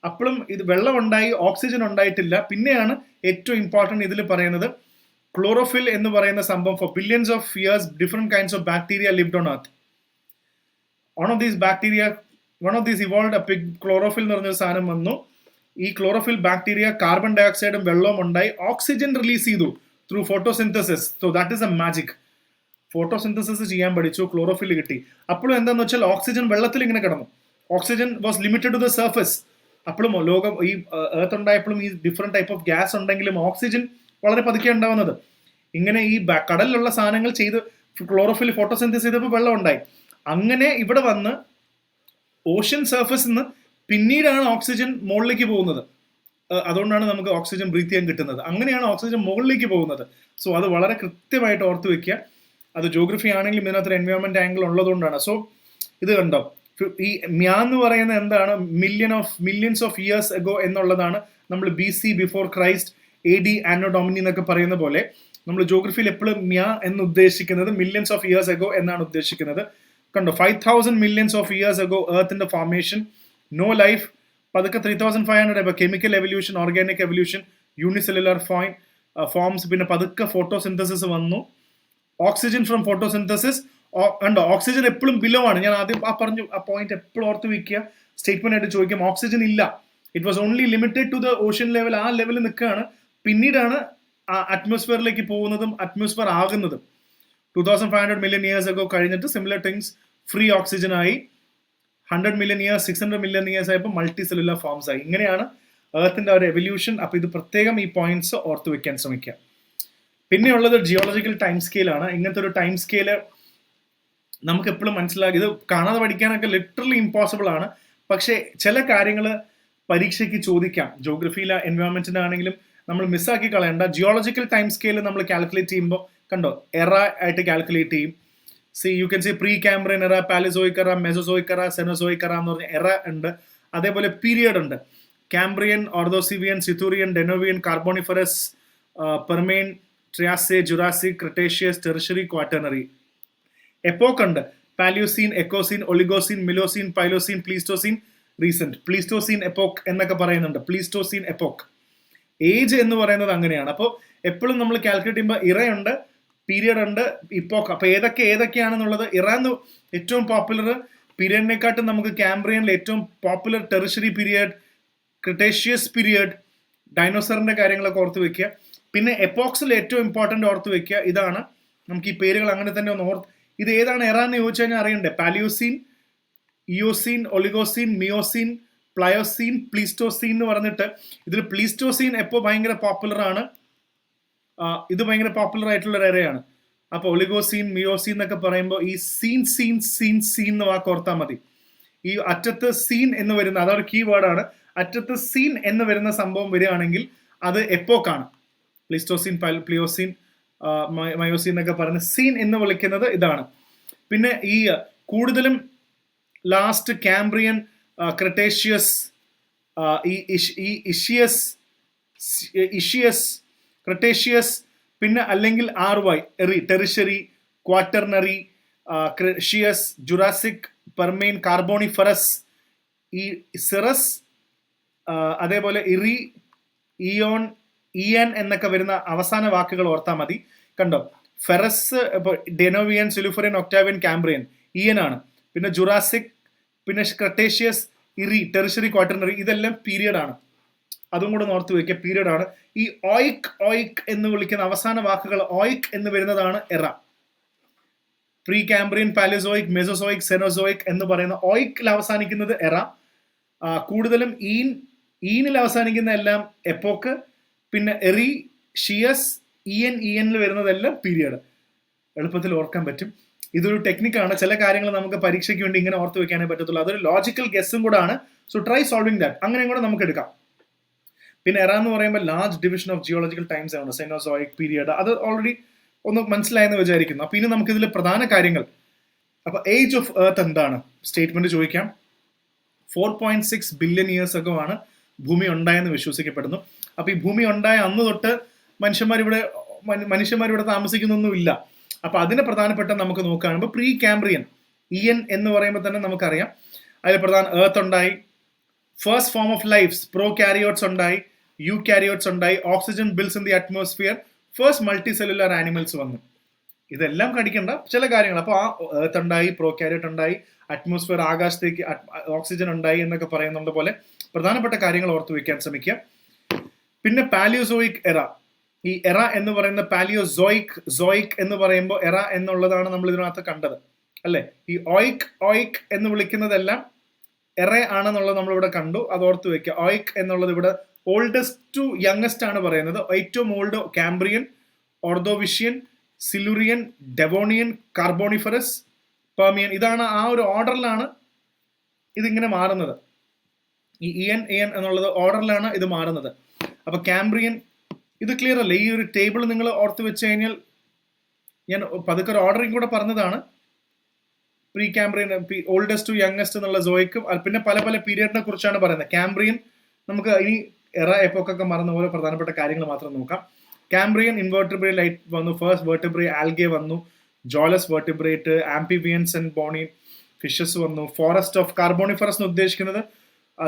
അപ്പോഴും ഇത് വെള്ളം ഉണ്ടായി, ഓക്സിജൻ ഉണ്ടായിട്ടില്ല. പിന്നെയാണ് ഏറ്റവും ഇമ്പോർട്ടൻറ്റ് ഇതിൽ പറയുന്നത് ക്ലോറോഫിൽ എന്ന് പറയുന്ന സംഭവം. For billions of years different kinds of bacteria lived on earth. One of these evolved a chlorophyll എന്ന് പറഞ്ഞൊരു സാധനം വന്നു. ഈ ക്ലോറോഫിൽ ബാക്ടീരിയ കാർബൺ ഡൈ ഓക്സൈഡും വെള്ളവും ഉണ്ടായി ഓക്സിജൻ റിലീസ് ചെയ്തു through photosynthesis. So that is a magic. Photosynthesis ചെയ്യാൻ പഠിച്ചു, ക്ലോറോഫിൽ കിട്ടി. അപ്പോഴും എന്താണെന്ന് വെച്ചാൽ ഓക്സിജൻ വെള്ളത്തിൽ ഇങ്ങനെ കിടന്നു. Oxygen was limited to the surface. അപ്പോഴും ലോകം ഈ എർത്ത് ഉണ്ടായപ്പോഴും ഈ ഡിഫറെന്റ് ടൈപ്പ് ഓഫ് ഗ്യാസ് ഉണ്ടെങ്കിലും ഓക്സിജൻ വളരെ പതുക്കെ ഉണ്ടാവുന്നത്. ഇങ്ങനെ ഈ കടലിലുള്ള സാധനങ്ങൾ ചെയ്ത് ക്ലോറോഫിൽ ഫോട്ടോസിന്തസിസ് ചെയ്തപ്പോൾ വെള്ളം ഉണ്ടായി. അങ്ങനെ ഇവിടെ വന്ന് ഓഷ്യൻ സർഫസിൽ നിന്ന് പിന്നീടാണ് ഓക്സിജൻ മുകളിലേക്ക് പോകുന്നത്. അതുകൊണ്ടാണ് നമുക്ക് ഓക്സിജൻ ബ്രീത്ത് ചെയ്യാൻ കിട്ടുന്നത്. അങ്ങനെയാണ് ഓക്സിജൻ മുകളിലേക്ക് പോകുന്നത്. സോ അത് വളരെ കൃത്യമായിട്ട് ഓർത്ത് വെക്കുക. അത് ജോഗ്രഫി ആണെങ്കിലും ഇതിനകത്തൊരു എൻവയോൺമെന്റ് ആംഗിൾ ഉള്ളതുകൊണ്ടാണ്. സോ ഇത് കണ്ടോ, ഈ മ്യാന്ന് പറയുന്നത് എന്താണ്? മില്യൺസ് ഓഫ് ഇയേഴ്സ് എഗോ എന്നുള്ളതാണ്. നമ്മൾ BC ബിഫോർ ക്രൈസ്റ്റ് AD ആനോ ഡൊമിനി എന്നൊക്കെ പറയുന്ന പോലെ നമ്മൾ ജോഗ്രഫിയിൽ എപ്പോഴും മ്യ എന്ന് ഉദ്ദേശിക്കുന്നത് മില്യൺസ് ഓഫ് ഇയേഴ്സ് അഗോ എന്നാണ് ഉദ്ദേശിക്കുന്നത്. കണ്ടോ 5000 millions of years ago എർത്തിന്റെ ഫോർമേഷൻ, നോ ലൈഫ്. പതുക്കെ 3500 ഇപ്പോൾ chemical evolution, organic evolution, unicellular forms, പിന്നെ പതുക്കെ ഫോട്ടോസിന്തസിസ് വന്നു. Oxygen from photosynthesis. കണ്ടോ ഓക്സിജൻ എപ്പോഴും ബിലോ ആണ്. ഞാൻ ആദ്യം പറഞ്ഞു ആ പോയിന്റ് എപ്പോഴും ഓർത്ത് വെക്കുക. സ്റ്റേറ്റ്മെന്റ് ആയിട്ട് ചോദിക്കാം, ഓക്സിജൻ ഇല്ല, it was only limited to the ocean level. ആ ലെവലിൽ നിൽക്കുകയാണ്. പിന്നീടാണ് ആ അറ്റ്മോസ്ഫിയറിലേക്ക് പോകുന്നതും അറ്റ്മോസ്ഫിയർ ആകുന്നതും. 2500 million years ago കഴിഞ്ഞിട്ട് സിമിലർ തിങ്സ് ഫ്രീ ഓക്സിജൻ ആയി. 100 million years, 600 million years ആയപ്പോൾ മൾട്ടി സെല്ലുലാർ ഫോംസ് ആയി. ഇങ്ങനെയാണ് എർത്തിന്റെ ഒരു എവല്യൂഷൻ. അപ്പൊ ഇത് പ്രത്യേകം ഈ പോയിന്റ്സ് ഓർത്ത് വെക്കാൻ ശ്രമിക്കുക. പിന്നെയുള്ളത് ജിയോളജിക്കൽ ടൈം സ്കെയിലാണ്. ഇങ്ങനത്തെ ഒരു ടൈം സ്കെയില് നമുക്ക് എപ്പോഴും മനസ്സിലാക്കി, ഇത് കാണാതെ പഠിക്കാനൊക്കെ ലിറ്ററലി ഇമ്പോസിബിൾ ആണ്. പക്ഷേ ചില കാര്യങ്ങൾ പരീക്ഷയ്ക്ക് ചോദിക്കാം. ജോഗ്രഫിയിലെ എൻവയോൺമെന്റിന്റെ ആണെങ്കിലും നമ്മൾ മിസ്സാക്കി കളയണ്ട. ജിയോളജിക്കൽ ടൈം സ്കെയിൽ നമ്മൾ കാൽക്കുലേറ്റ് ചെയ്യുമ്പോൾ കണ്ടോ എറ ആയിട്ട് കാൽക്കുലേറ്റ് ചെയ്യും. You can see pre Cambrian എറ, പാലിസോയിക് എറ, മെസോസോയിക് എറ, സെനോസോയിക് എറ എന്ന് പറഞ്ഞ എറ ഉണ്ട്. അതേപോലെ പീരിയഡ് ഉണ്ട്. Cambrian, Ordovician, Silurian, Devonian, Carboniferous, Permian, Triassic, Jurassic, Cretaceous, Tertiary, Quaternary. Epoch ഉണ്ട്. Palaeocene, Eocene, Oligocene, Miocene, Pliocene, Pleistocene, recent. Pleistocene epoch എന്നൊക്കെ പറയുന്നുണ്ട്. പ്ലീസ്റ്റോസീൻ എപ്പോക്ക്. ഏജ് എന്ന് പറയുന്നത് അങ്ങനെയാണ്. അപ്പോൾ എപ്പോഴും നമ്മൾ കാൽക്കുലേറ്റ് ചെയ്യുമ്പോൾ ഇറയുണ്ട്, പീരിയഡ് ഉണ്ട്, ഇപ്പോക്ക്. അപ്പൊ ഏതൊക്കെയാണെന്നുള്ളത്, ഇറാന്ന് ഏറ്റവും പോപ്പുലർ, പീരിയഡിനെക്കാട്ടും നമുക്ക് കാംബ്രിയനിൽ ഏറ്റവും popular Tertiary period, Cretaceous period, ഡൈനോസറിന്റെ കാര്യങ്ങളൊക്കെ ഓർത്ത് വെക്കുക. പിന്നെ എപ്പോക്സിൽ ഏറ്റവും ഇമ്പോർട്ടന്റ് ഓർത്ത് വെക്കുക. ഇതാണ്, നമുക്ക് ഈ പേരുകൾ അങ്ങനെ തന്നെ ഒന്ന് ഇത് ഏതാണ് എറാന്ന് ചോദിച്ചു കഴിഞ്ഞാൽ അറിയണ്ടേ. Palaeocene, Eocene, Oligocene, Miocene, Pliocene, Pleistocene എന്ന് പറഞ്ഞിട്ട് ഇതിൽ പ്ലീസ്റ്റോസീൻ എപ്പോൾ ഭയങ്കര പോപ്പുലർ ആണ്. ഇത് ഭയങ്കര പോപ്പുലർ ആയിട്ടുള്ള ഒരു എറയാണ്. അപ്പൊ ഒളിഗോസീൻ, മിയോസീൻ എന്നൊക്കെ പറയുമ്പോൾ ഈ സീൻ സീൻ സീൻ സീൻ എന്ന് വാക്ക് ഓർത്താൽ മതി. ഈ അറ്റത്ത് സീൻ എന്ന് വരുന്ന, അതൊരു കീ വേർഡാണ്. അറ്റത്ത് സീൻ എന്ന് വരുന്ന സംഭവം വരികയാണെങ്കിൽ അത് എപ്പോക്കാണ്. പ്ലീസ്റ്റോസീൻ, പ്ലിയോസീൻ, മയോസീൻ എന്നൊക്കെ പറയുന്ന സീൻ എന്ന് വിളിക്കുന്നത് ഇതാണ്. പിന്നെ ഈ കൂടുതലും ലാസ്റ്റ് കാംബ്രിയൻ, ക്രിട്ടേഷ്യസ്, ഇഷിയസ്, ക്രിട്ടേഷ്യസ്, പിന്നെ അല്ലെങ്കിൽ RY, Tertiary, Quaternary, Cretaceous, Jurassic, Permian, Carboniferous, ഈ സിറസ്, അതേപോലെ ഇറി, ഇയോൺ, ഇയൻ എന്നൊക്കെ വരുന്ന അവസാന വാക്കുകൾ ഓർത്താൽ മതി. കണ്ടോ ഫെറസ്, ഇപ്പോൾ ഡെനോവിയൻ, സിലുഫറിയൻ, ഒക്ടാവിയൻ, കാംബ്രിയൻ, ഇയൻ ആണ്. പിന്നെ ജുറാസിക്, പിന്നെ ക്രട്ടേഷ്യസ്, ഇറി, ടെറിഷറി, ക്വാട്ടർണറി, ഇതെല്ലാം പീരിയഡ് ആണ്. അതും കൂടെ ഓർത്ത് വയ്ക്കുക, പീരിയഡ് ആണ്. ഈ ഓയിക് എന്ന് വിളിക്കുന്ന അവസാന വാക്കുകൾ ഓയിക് എന്ന് വരുന്നതാണ് എറ. പ്രീ കാംബ്രിയൻ, പാലിസോയിക്, മെസോസോയിക്, സെനോസോയിക് എന്ന് പറയുന്ന ഓയിക്കിൽ അവസാനിക്കുന്നത് എറ. കൂടുതലും ഈനിൽ അവസാനിക്കുന്ന എല്ലാം എപ്പോക്ക്. പിന്നെ എറി, ഷിയസ്, ഇയനിൽ വരുന്നതെല്ലാം പീരിയഡ്. എളുപ്പത്തിൽ ഓർക്കാൻ പറ്റും. ഇതൊരു ടെക്നിക്കാണ്. ചില കാര്യങ്ങൾ നമുക്ക് പരീക്ഷയ്ക്ക് വേണ്ടി ഇങ്ങനെ ഓർത്ത് വെക്കാനേ പറ്റത്തുള്ളൂ. അതൊരു ലോജിക്കൽ ഗസ്സും കൂടെ ആണ്. So try solving that. അങ്ങനെയും കൂടെ നമുക്ക് എടുക്കാം. പിന്നെ എറ എന്ന് പറയുമ്പോൾ large division of geological times ആണ്, സെനോസോയിക് പീരിയഡ്. അത് ഓൾറെഡി ഒന്ന് മനസ്സിലായെന്ന് വിചാരിക്കുന്നു. അപ്പൊ ഇനി നമുക്ക് ഇതിൽ പ്രധാന കാര്യങ്ങൾ. അപ്പൊ ഏജ് ഓഫ് എർത്ത് എന്താണ്? സ്റ്റേറ്റ്മെന്റ് ചോദിക്കാം. 4.6 ബില്യൺ ഇയേഴ്സ് അഗോ ആണ് ഭൂമി ഉണ്ടായെന്ന് വിശ്വസിക്കപ്പെടുന്നു. അപ്പൊ ഈ ഭൂമി ഉണ്ടായ അന്ന് തൊട്ട് മനുഷ്യന്മാരിവിടെ താമസിക്കുന്നൊന്നുമില്ല. അപ്പൊ അതിന് പ്രധാനപ്പെട്ട നമുക്ക് നോക്കുകയാണെങ്കിൽ പ്രീ കാംബ്രിയൻ, ഇയൻ എന്ന് പറയുമ്പോൾ തന്നെ നമുക്കറിയാം അതിൽ പ്രധാന എർത്ത് ഉണ്ടായി. First form of lifes, prokaryotes ഉണ്ടായി, യു കാരിയോട്സ് ഉണ്ടായി, oxygen builds in the atmosphere, first multicellular animals വന്നു. ഇതെല്ലാം കടിക്കണ്ട ചില കാര്യങ്ങൾ. അപ്പോൾ ആ എർത്ത് ഉണ്ടായി, പ്രോ കാരിയോട്ട് ഉണ്ടായി, അറ്റ്മോസ്ഫിയർ, ആകാശത്തേക്ക് ഓക്സിജൻ ഉണ്ടായി എന്നൊക്കെ പറയുന്നത് പോലെ പ്രധാനപ്പെട്ട കാര്യങ്ങൾ ഓർത്ത് വയ്ക്കാൻ ശ്രമിക്കുക. പിന്നെ പാലിയോസോയിക് എറ. ഈ എറ എന്ന് പറയുന്ന പാലിയോസോയിക് എന്ന് പറയുമ്പോൾ എറ എന്നുള്ളതാണ് നമ്മൾ ഇതിനകത്ത് കണ്ടത് അല്ലെ. ഈ ഓയിക് എന്ന് വിളിക്കുന്നതെല്ലാം എറ ആണെന്നുള്ളത് നമ്മളിവിടെ കണ്ടു. അത് ഓർത്ത് വെക്കുക. ഓയിക് എന്നുള്ളത് ഇവിടെ ഓൾഡസ്റ്റ് ടു യങ്ങസ്റ്റ് ആണ് പറയുന്നത്. ഏറ്റവും old Cambrian, Ordovician, Silurian, Devonian, Carboniferous, Permian. ഇതാണ് ആ ഒരു ഓർഡറിലാണ് ഇതിങ്ങനെ മാറുന്നത്. ഈ ഇയൻ എന്നുള്ളത് ഓർഡറിലാണ് ഇത് മാറുന്നത്. അപ്പൊ കാംബ്രിയൻ, ഇത് ക്ലിയർ അല്ലേ? ഈ ഒരു ടേബിൾ നിങ്ങൾ ഓർത്ത് വെച്ച് കഴിഞ്ഞാൽ ഞാൻ പതുക്കെ ഒരു ഓർഡറിങ് കൂടെ പറഞ്ഞതാണ്. Pre Cambrian, oldest to youngest എന്നുള്ള സോയിക്കും പിന്നെ പല പല പീരിയഡിനെ കുറിച്ചാണ് പറയുന്നത്. കാംബ്രിയൻ നമുക്ക് ഇനി എറ എപ്പോക്കൊക്കെ മറന്ന ഓരോ പ്രധാനപ്പെട്ട കാര്യങ്ങൾ മാത്രം നോക്കാം. കാംബ്രിയൻ ഇൻവെർട്ടിബ്രേ ലൈറ്റ് വന്നു, ഫസ്റ്റ് വെർട്ടിബ്രേ ആൽഗെ വന്നു, ജോലസ് വെർട്ടിബ്രേറ്റ്, ആംപിബിയൻസ് ആൻഡ് ബോണി ഫിഷസ് വന്നു, ഫോറസ്റ്റ് ഓഫ് കാർബോണിഫറസ് എന്ന് ഉദ്ദേശിക്കുന്നത്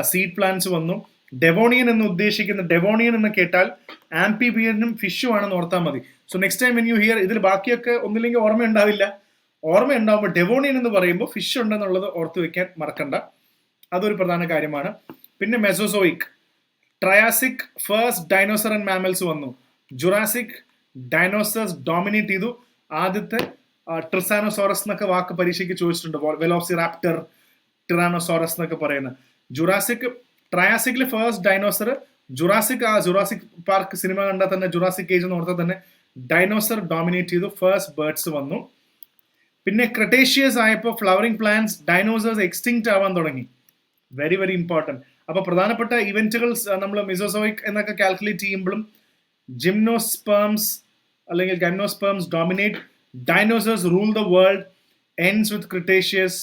സീഡ് പ്ലാന്റ്സ് വന്നു. ഡെവോണിയൻ എന്ന് ഉദ്ദേശിക്കുന്ന ഡെവോണിയൻ എന്ന് കേട്ടാൽ ആംപിബിയനും ഫിഷും ആണെന്ന് ഓർത്താൽ മതി. So next time when you here ഇതിൽ ബാക്കിയൊക്കെ ഒന്നില്ലെങ്കിൽ ഓർമ്മ ഉണ്ടാവില്ല, ഓർമ്മ ഉണ്ടാവുമ്പോൾ ഡെവോണിയൻ എന്ന് പറയുമ്പോൾ ഫിഷ് ഉണ്ടെന്നുള്ളത് ഓർത്ത് വെക്കാൻ മറക്കണ്ട, അതൊരു പ്രധാന കാര്യമാണ്. പിന്നെ Mesozoic, Triassic first dinosaur and mammals വന്നു, ജുറാസിക് ഡൈനോസേഴ്സ് ഡോമിനേറ്റ് ചെയ്തു. ആദ്യത്തെ ട്രിസാനോസോറസ് എന്നൊക്കെ വാക്ക് പരീക്ഷയ്ക്ക് ചോദിച്ചിട്ടുണ്ട്, വെലോസിറാപ്റ്റർ, ടിറാനോസോറസ് എന്നൊക്കെ പറയുന്നത്. ജുറാസിക് ട്രയാസിക്കിൽ first dinosaur, Jurassic Park cinema കണ്ടാൽ തന്നെ ജുറാസിക് ഏജ് എന്ന് ഓർത്താൽ തന്നെ ഡൈനോസർ ഡോമിനേറ്റ് ചെയ്തു, ഫസ്റ്റ് ബേർഡ്സ് വന്നു. പിന്നെ ക്രെട്ടേഷ്യസ് ആയപ്പോൾ ഫ്ലവറിംഗ് പ്ലാന്റ്സ്, ഡൈനോസേഴ്സ് എക്സ്റ്റിങ്ക്റ്റ് ആവാൻ തുടങ്ങി. Very very important. അപ്പോൾ പ്രധാനപ്പെട്ട ഇവന്റുകൾ നമ്മൾ മിസോസോയിക് എന്നൊക്കെ കാൽക്കുലേറ്റ് ചെയ്യുമ്പോഴും ജിംനോസ്പേംസ് അല്ലെങ്കിൽ gymnosperms dominate, dinosaurs rule the world, ends with Cretaceous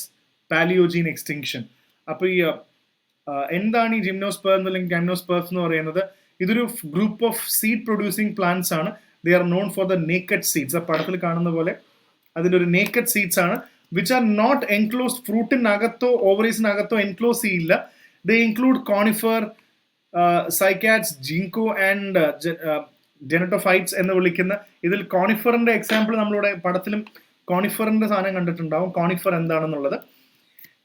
Palaeogene extinction. അപ്പോൾ ഈ എന്താണ് ഈ ജിംനോസ്പേംസ് അല്ലെങ്കിൽ ഗൈംനോസ്പേംസ് എന്ന് പറയുന്നത്? ഇതൊരു group of seed producing plants ആണ്. They are known for the naked seeds. ആ പടത്തിൽ കാണുന്ന പോലെ അതിൻ്റെ ഒരു നേക്കഡ് സീഡ്സ് ആണ്, വിച്ച് ആർ നോട്ട് എൻക്ലോസ്ഡ്. ഫ്രൂട്ടിനകത്തോ ഓവറീസിനകത്തോ എൻക്ലോസ് ചെയ്യില്ല. They include conifer, cycads, ginkgo and gnetophytes എന്ന് വിളിക്കുന്ന. ഇതിൽ കോണിഫറിന്റെ എക്സാമ്പിൾ നമ്മളിവിടെ പടത്തിലും കോണിഫറിന്റെ സാധനം കണ്ടിട്ടുണ്ടാവും, കോണിഫർ എന്താണെന്നുള്ളത്.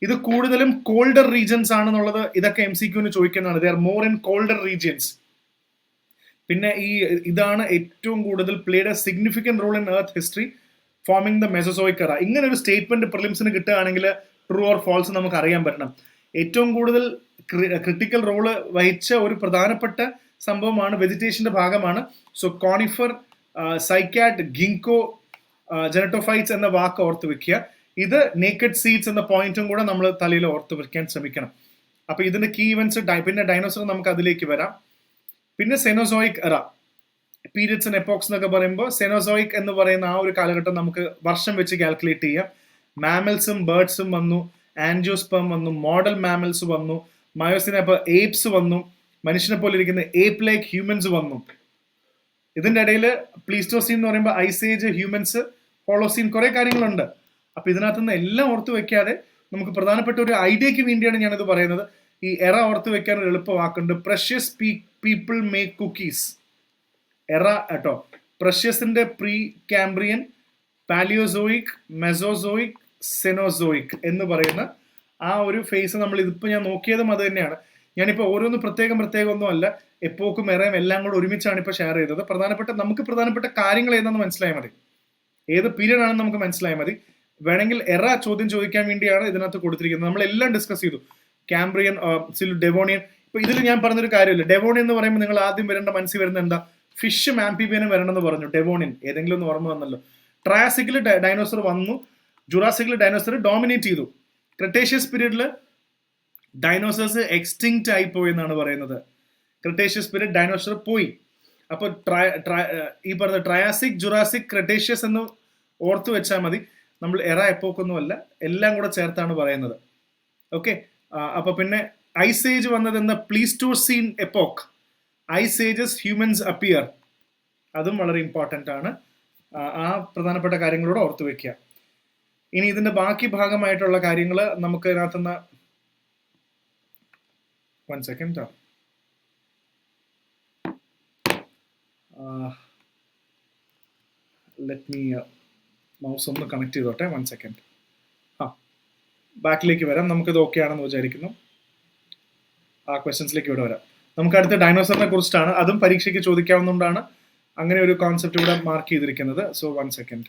ഇത് കൂടുതലും കോൾഡർ റീജിയൻസ് ആണെന്നുള്ളത് ഇതൊക്കെ MCQന് ചോദിക്കുന്നതാണ്. They are more in colder regions. പിന്നെ ഇതാണ് ഏറ്റവും കൂടുതൽ played a significant role in earth history, forming the Mesozoic era. ഇങ്ങനെ ഒരു സ്റ്റേറ്റ്മെന്റ് പ്രിലിംസിന് കിട്ടുകയാണെങ്കിൽ ട്രൂ ഓർ ഫാൾസ് നമുക്ക് അറിയാൻ പറ്റണം. ഏറ്റവും കൂടുതൽ ക്രിട്ടിക്കൽ റോള് വഹിച്ച ഒരു പ്രധാനപ്പെട്ട സംഭവമാണ്, വെജിറ്റേഷന്റെ ഭാഗമാണ്. സോ കോണിഫർ, സൈക്കാറ്റ്, ഗിങ്കോ, ജെനറ്റോഫൈറ്റ്സ് എന്ന വാക്ക് ഓർത്ത് വെക്കുക. ഇത് നേക്കഡ് സീഡ്സ് എന്ന പോയിന്റും കൂടെ നമ്മൾ തലയിൽ ഓർത്ത് വെക്കാൻ ശ്രമിക്കണം. അപ്പൊ ഇതിന്റെ കീ ഇവന്റ്സ്, പിന്നെ ഡൈനോസർ നമുക്ക് അതിലേക്ക് വരാം. പിന്നെ സെനോസോയിക് എറ, പീരിയഡ്സ് ആൻഡ് എപ്പോക്സ് എന്നൊക്കെ പറയുമ്പോൾ സെനോസോയിക് എന്ന് പറയുന്ന ആ ഒരു കാലഘട്ടം നമുക്ക് വർഷം വെച്ച് കാൽക്കുലേറ്റ് ചെയ്യാം. മാമൽസും ബേർഡ്സും വന്നു, ആൻജിയോസ്പേം വന്നു, മോഡൽ മാമൽസ് വന്നു, മയോസിൻ അപ്പോൾ ഏപ്സ് വന്നു, മനുഷ്യനെ പോലെ ഇരിക്കുന്ന ഏപ്പ് ലൈക്ക് ഹ്യൂമൻസ് വന്നു. ഇതിന്റെ ഇടയിൽ പ്ലീസ്റ്റോസീൻ എന്ന് പറയുമ്പോൾ ഐസേജ്, ഹ്യൂമൻസ്, ഹോളോസീൻ, കുറെ കാര്യങ്ങളുണ്ട്. അപ്പൊ ഇതിനകത്തുനിന്ന് എല്ലാം ഓർത്ത് വെക്കാതെ നമുക്ക് പ്രധാനപ്പെട്ട ഒരു ഐഡിയക്ക് വേണ്ടിയാണ് ഞാനിത് പറയുന്നത്. ഈ എറ ഓർത്ത് വെക്കാൻ ഒരു എളുപ്പവാക്കുണ്ട്, precious people make cookies. Era കേട്ടോ, പ്രഷ്യസിന്റെ Precambrian, Palaeozoic, Mesozoic, Cenozoic എന്ന് പറയുന്ന ആ ഒരു ഫേസ് നമ്മൾ ഇതിപ്പോൾ ഞാൻ നോക്കിയതും അത് തന്നെയാണ്. ഞാനിപ്പോൾ ഓരോന്നും പ്രത്യേകം ഒന്നും അല്ല, എപ്പോക്കും എറയും എല്ലാം കൂടെ ഒരുമിച്ചാണ് ഇപ്പോൾ ഷെയർ ചെയ്തത്. നമുക്ക് പ്രധാനപ്പെട്ട കാര്യങ്ങൾ ഏതാണെന്ന് മനസ്സിലായാൽ മതി, ഏത് പീരീഡ് ആണെന്ന് നമുക്ക് മനസ്സിലായാൽ മതി. വേണമെങ്കിൽ എറ ചോദ്യം ചോദിക്കാൻ വേണ്ടിയാണ് ഇതിനകത്ത് കൊടുത്തിരിക്കുന്നത്. നമ്മളെല്ലാം ഡിസ്കസ് ചെയ്തു, കാംബ്രിയൻ, ഡെവോണിയൻ. ഇപ്പൊ ഇതിൽ ഞാൻ പറഞ്ഞൊരു കാര്യമില്ല, ഡെവോണിയൻ എന്ന് പറയുമ്പോൾ നിങ്ങൾ ആദ്യം മനസ്സിൽ വരുന്ന എന്താ? ഫിഷും ആംപിബിയനും വരണമെന്ന് പറഞ്ഞു. ഡെവോണിയൻ ഏതെങ്കിലും ഒന്ന് ഓർമ്മ വന്നല്ലോ. ട്രയാസിക്കിൽ ഡൈനോസർ വന്നു, ജുറാസിക്കിൽ ഡൈനോസർ ഡോമിനേറ്റ് ചെയ്തു. ക്രെട്ടേഷ്യസ് പീരീഡിൽ ഡൈനോസേഴ്സ് എക്സ്റ്റിങ്ക്റ്റ് ആയി പോയി എന്നാണ് പറയുന്നത്. ക്രെട്ടേഷ്യസ് പീരീഡ് ഡൈനോസർ പോയി. അപ്പോൾ ഈ പറഞ്ഞ ട്രയാസിക്, ജുറാസിക്, ക്രെട്ടേഷ്യസ് എന്ന് ഓർത്തു വെച്ചാൽ മതി. നമ്മൾ എറ എപ്പോക്കൊന്നുമല്ല, എല്ലാം കൂടെ ചേർത്താണ് പറയുന്നത്. ഓക്കെ, അപ്പൊ പിന്നെ ഐസ് ഏജ് വന്നത് എന്താ? Pleistocene epoch, ice ages humans appear. അതും വളരെ ഇമ്പോർട്ടൻ്റ് ആണ്. ആ പ്രധാനപ്പെട്ട കാര്യങ്ങളോട് ഓർത്തു വെക്കുക. ഇനി ഇതിന്റെ ബാക്കി ഭാഗമായിട്ടുള്ള കാര്യങ്ങൾ നമുക്ക് ഇതിനകത്തുനിന്ന് one second let me mouse ഒന്ന് കണക്ട് ചെയ്തോട്ടെ. One second. ബാക്കിലേക്ക് വരാം. നമുക്കിത് ഓക്കെ ആണെന്ന് വിചാരിക്കുന്നു. ആ ക്വസ്റ്റ്യൻസിലേക്ക് ഇവിടെ വരാം. നമുക്ക് അടുത്ത ഡൈനോസറിനെ കുറിച്ചിട്ടാണ്, അതും പരീക്ഷയ്ക്ക് ചോദിക്കാവുന്നതുകൊണ്ടാണ് അങ്ങനെ ഒരു കോൺസെപ്റ്റ് ഇവിടെ മാർക്ക് ചെയ്തിരിക്കുന്നത്. So one second.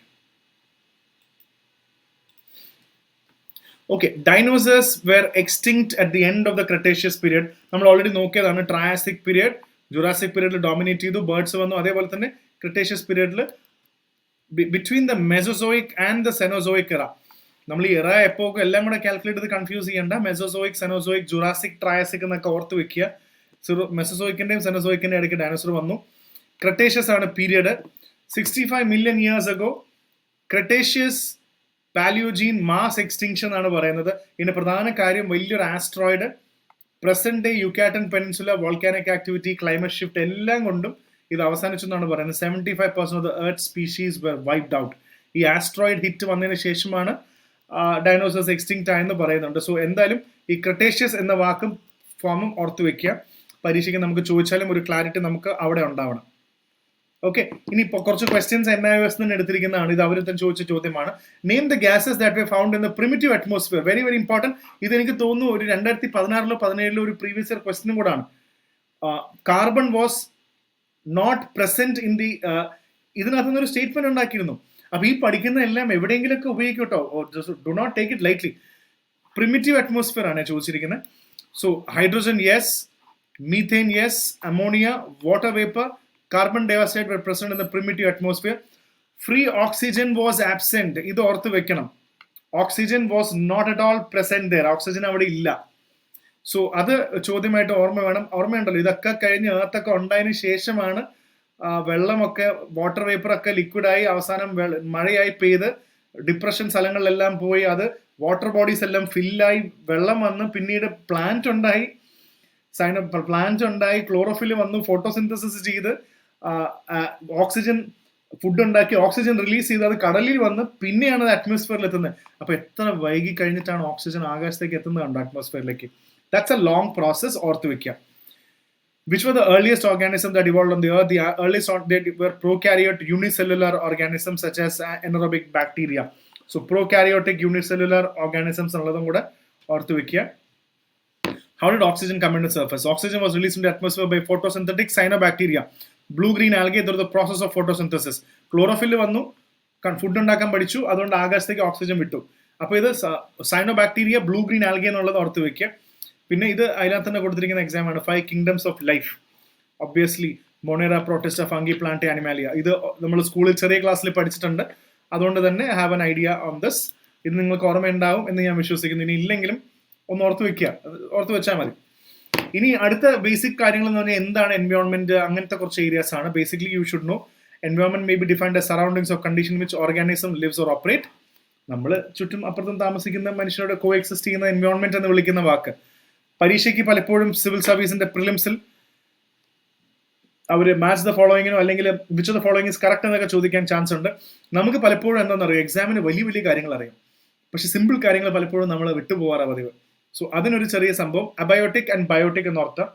Okay, dinosaurs were extinct at the end of the Cretaceous period. നമ്മൾ ഓൾറെഡി നോക്കിയതാണ്. ട്രയാസിക് പീരിയഡ്, ജുറാസിക് പീരിയഡിൽ ഡോമിനേറ്റ് ചെയ്തു, ബേർഡ്സ് വന്നു. അതേപോലെ തന്നെ ക്രെട്ടേഷ്യസ് പീരിയഡിൽ between the Mesozoic and the Cenozoic era. നമ്മൾ ഈ എറ എപ്പോഴും എല്ലാം കൂടെ കാൽക്കുലേറ്റ് ചെയ്ത് കൺഫ്യൂസ് ചെയ്യേണ്ട. മെസോസോയിക്, സെനോസോയിക്, ജുറാസിക്, ട്രയാസിക് എന്നൊക്കെ ഓർത്ത് വെക്കുക. മെസോസോയിക്കിന്റെയും സെനോസോയിക്കിന്റെയും ഇടയ്ക്ക് ഡൈനോസർ വന്നു. ക്രെട്ടേഷ്യസ് ആണ് period. 65 million years ago Cretaceous Palaeogene mass extinction ആണ് പറയുന്നത്. ഇതിന്റെ പ്രധാന കാര്യം വലിയൊരു asteroid present day Yucatan Peninsula volcanic activity climate shift എല്ലാം കൊണ്ടും ഇത് അവസാനിച്ചു എന്നാണ് പറയുന്നത്. 75% of the earth species were wiped out. ഈ ആസ്ട്രോയിഡ് ഹിറ്റ് വന്നതിന് ശേഷമാണ് ഡൈനോസേഴ്സ് എക്സ്റ്റിങ്ക്റ്റ് ആയെന്ന് പറയുന്നുണ്ട്. സോ എന്തായാലും ഈ ക്രെട്ടേഷ്യസ് എന്ന വാക്കും ഫോമും ഓർത്തു വെക്കുക. പരീക്ഷയ്ക്ക് നമുക്ക് ചോദിച്ചാലും ഒരു ക്ലാരിറ്റി നമുക്ക് അവിടെ ഉണ്ടാവണം. ഓക്കെ, ഇനി കുറച്ച് ക്വസ്റ്റ്യൻസ് NIOS നിന്ന് എടുത്തിരിക്കുന്നതാണ്. ഇത് അവർ തന്നെ ചോദിച്ച ചോദ്യമാണ്. നെയിം ദ ഗ്യാസസ് ദാറ്റ് വെ found in the primitive atmosphere. Very very important. ഇത് എനിക്ക് തോന്നുന്നു ഒരു 2016 17 ഒരു പ്രീവിയസ് ഇയർ ക്വസ്റ്റ്യനും കൂടാണ്. Carbon was not present in the ഇതിനകത്ത് നിന്നൊരു സ്റ്റേറ്റ്മെന്റ് ഉണ്ടാക്കിയിരുന്നു. അപ്പൊ ഈ പഠിക്കുന്ന എല്ലാം എവിടെയെങ്കിലൊക്കെ ഉപയോഗിക്കട്ടോ. Do not take it lightly. Primitive atmosphere ആണ് ചോദിച്ചിരിക്കുന്നത്. So hydrogen yes, methane yes, ammonia, water vapour, carbon dioxide were present in the primitive atmosphere. Free oxygen was absent. ഇത് ഓർത്ത് വെക്കണം. Oxygen was not at all present there. Oxygen അവിടെ ഇല്ല. So അത് ചോദ്യമായിട്ട് ഓർമ്മയുണ്ടല്ലോ. ഇതൊക്കെ കഴിഞ്ഞ് ഏർത്തൊക്കെ ഉണ്ടായതിനു ശേഷമാണ് വെള്ളമൊക്കെ വാട്ടർ വേപ്പറൊക്കെ ലിക്വിഡായി അവസാനം മഴയായി പെയ്ത് ഡിപ്രഷൻ സ്ഥലങ്ങളിലെല്ലാം പോയി അത് വാട്ടർ ബോഡീസ് എല്ലാം ഫില്ലായി വെള്ളം വന്ന് പിന്നീട് പ്ലാന്റ് ഉണ്ടായി, ക്ലോറോഫിൽ വന്നു, ഫോട്ടോസിന്തസിസ് ചെയ്ത് ഓക്സിജൻ ഫുഡ് ഉണ്ടാക്കി ഓക്സിജൻ റിലീസ് ചെയ്ത് അത് കടലിൽ വന്ന് പിന്നെയാണ് അത് അറ്റ്മോസ്ഫിയറിൽ എത്തുന്നത്. അപ്പൊ എത്ര വൈകി കഴിഞ്ഞിട്ടാണ് ഓക്സിജൻ ആകാശത്തേക്ക് എത്തുന്നത് അറ്റ്മോസ്ഫിയറിലേക്ക്. That's a long process. ഓർത്ത് വെക്കുക. Which were the earliest organisms that evolved on the earth? The earliest they were prokaryote unicellular organisms such as anaerobic bacteria. So prokaryotic unicellular organisms എന്നുള്ളതും കൂടെ ഓർത്ത് വെക്കുക. How did oxygen come into the surface? Oxygen was released into the atmosphere by photosynthetic cyanobacteria. Blue-green algae through the process of photosynthesis. Chlorophyll വന്നു, food ഉണ്ടാക്കാൻ പഠിച്ചു, അതുകൊണ്ട് ആകാശത്തേക്ക് oxygen വിട്ടു. അപ്പോൾ ഇത് സൈനോബാക്ടീരിയ, ബ്ലൂ ഗ്രീൻ ആൽഗെ എന്നുള്ളത് ഓർത്ത് വെക്കുക. പിന്നെ ഇത് അതിനകത്ത് തന്നെ കൊടുത്തിരിക്കുന്ന എക്സാം ആണ് 5 kingdoms of life. Obviously Monera, protista, fungi, plant, Animalia. ഇത് നമ്മൾ സ്കൂളിൽ ചെറിയ ക്ലാസ്സിൽ പഠിച്ചിട്ടുണ്ട്. അതുകൊണ്ട് തന്നെ have an idea on this. ഇത് നിങ്ങൾക്ക് ഓർമ്മയുണ്ടാവും എന്ന് ഞാൻ വിശ്വസിക്കുന്നു. ഇനി ഇല്ലെങ്കിലും ഒന്ന് ഓർത്ത് വെക്കുക, ഓർത്ത് വെച്ചാൽ മതി. ഇനി അടുത്ത ബേസിക് കാര്യങ്ങൾ എന്ന് പറഞ്ഞാൽ എന്താണ് എൻവയോൺമെന്റ്, അങ്ങനത്തെ കുറച്ച് ഏരിയാസ് ആണ്. Basically you should know environment may be defined as surroundings of condition which organism lives or operate. നമ്മൾ ചുറ്റും അപ്പുറത്തും താമസിക്കുന്ന മനുഷ്യരോട് കോ എക്സിസ്റ്റ് ചെയ്യുന്ന എൻവയോൺമെന്റ് എന്ന് വിളിക്കുന്ന വാക്ക്. പരീക്ഷയ്ക്ക് പലപ്പോഴും സിവിൽ സർവീസിന്റെ പ്രിലിംസിൽ അവർ മാച്ച് ദ ഫോളോയിങ്ങിനോ അല്ലെങ്കിൽ which of the following is correct എന്നൊക്കെ ചോദിക്കാൻ ചാൻസ് ഉണ്ട്. നമുക്ക് പലപ്പോഴും എന്താണെന്നറിയാം, എക്സാമിന് വലിയ വലിയ കാര്യങ്ങൾ അറിയാം, പക്ഷെ സിമ്പിൾ കാര്യങ്ങൾ പലപ്പോഴും നമ്മൾ വിട്ടുപോകാറാണ് പതിവ്. സോ അതിനൊരു ചെറിയ സംഭവം അബയോട്ടിക് ആൻഡ് ബയോട്ടിക് എന്നോർത്താം.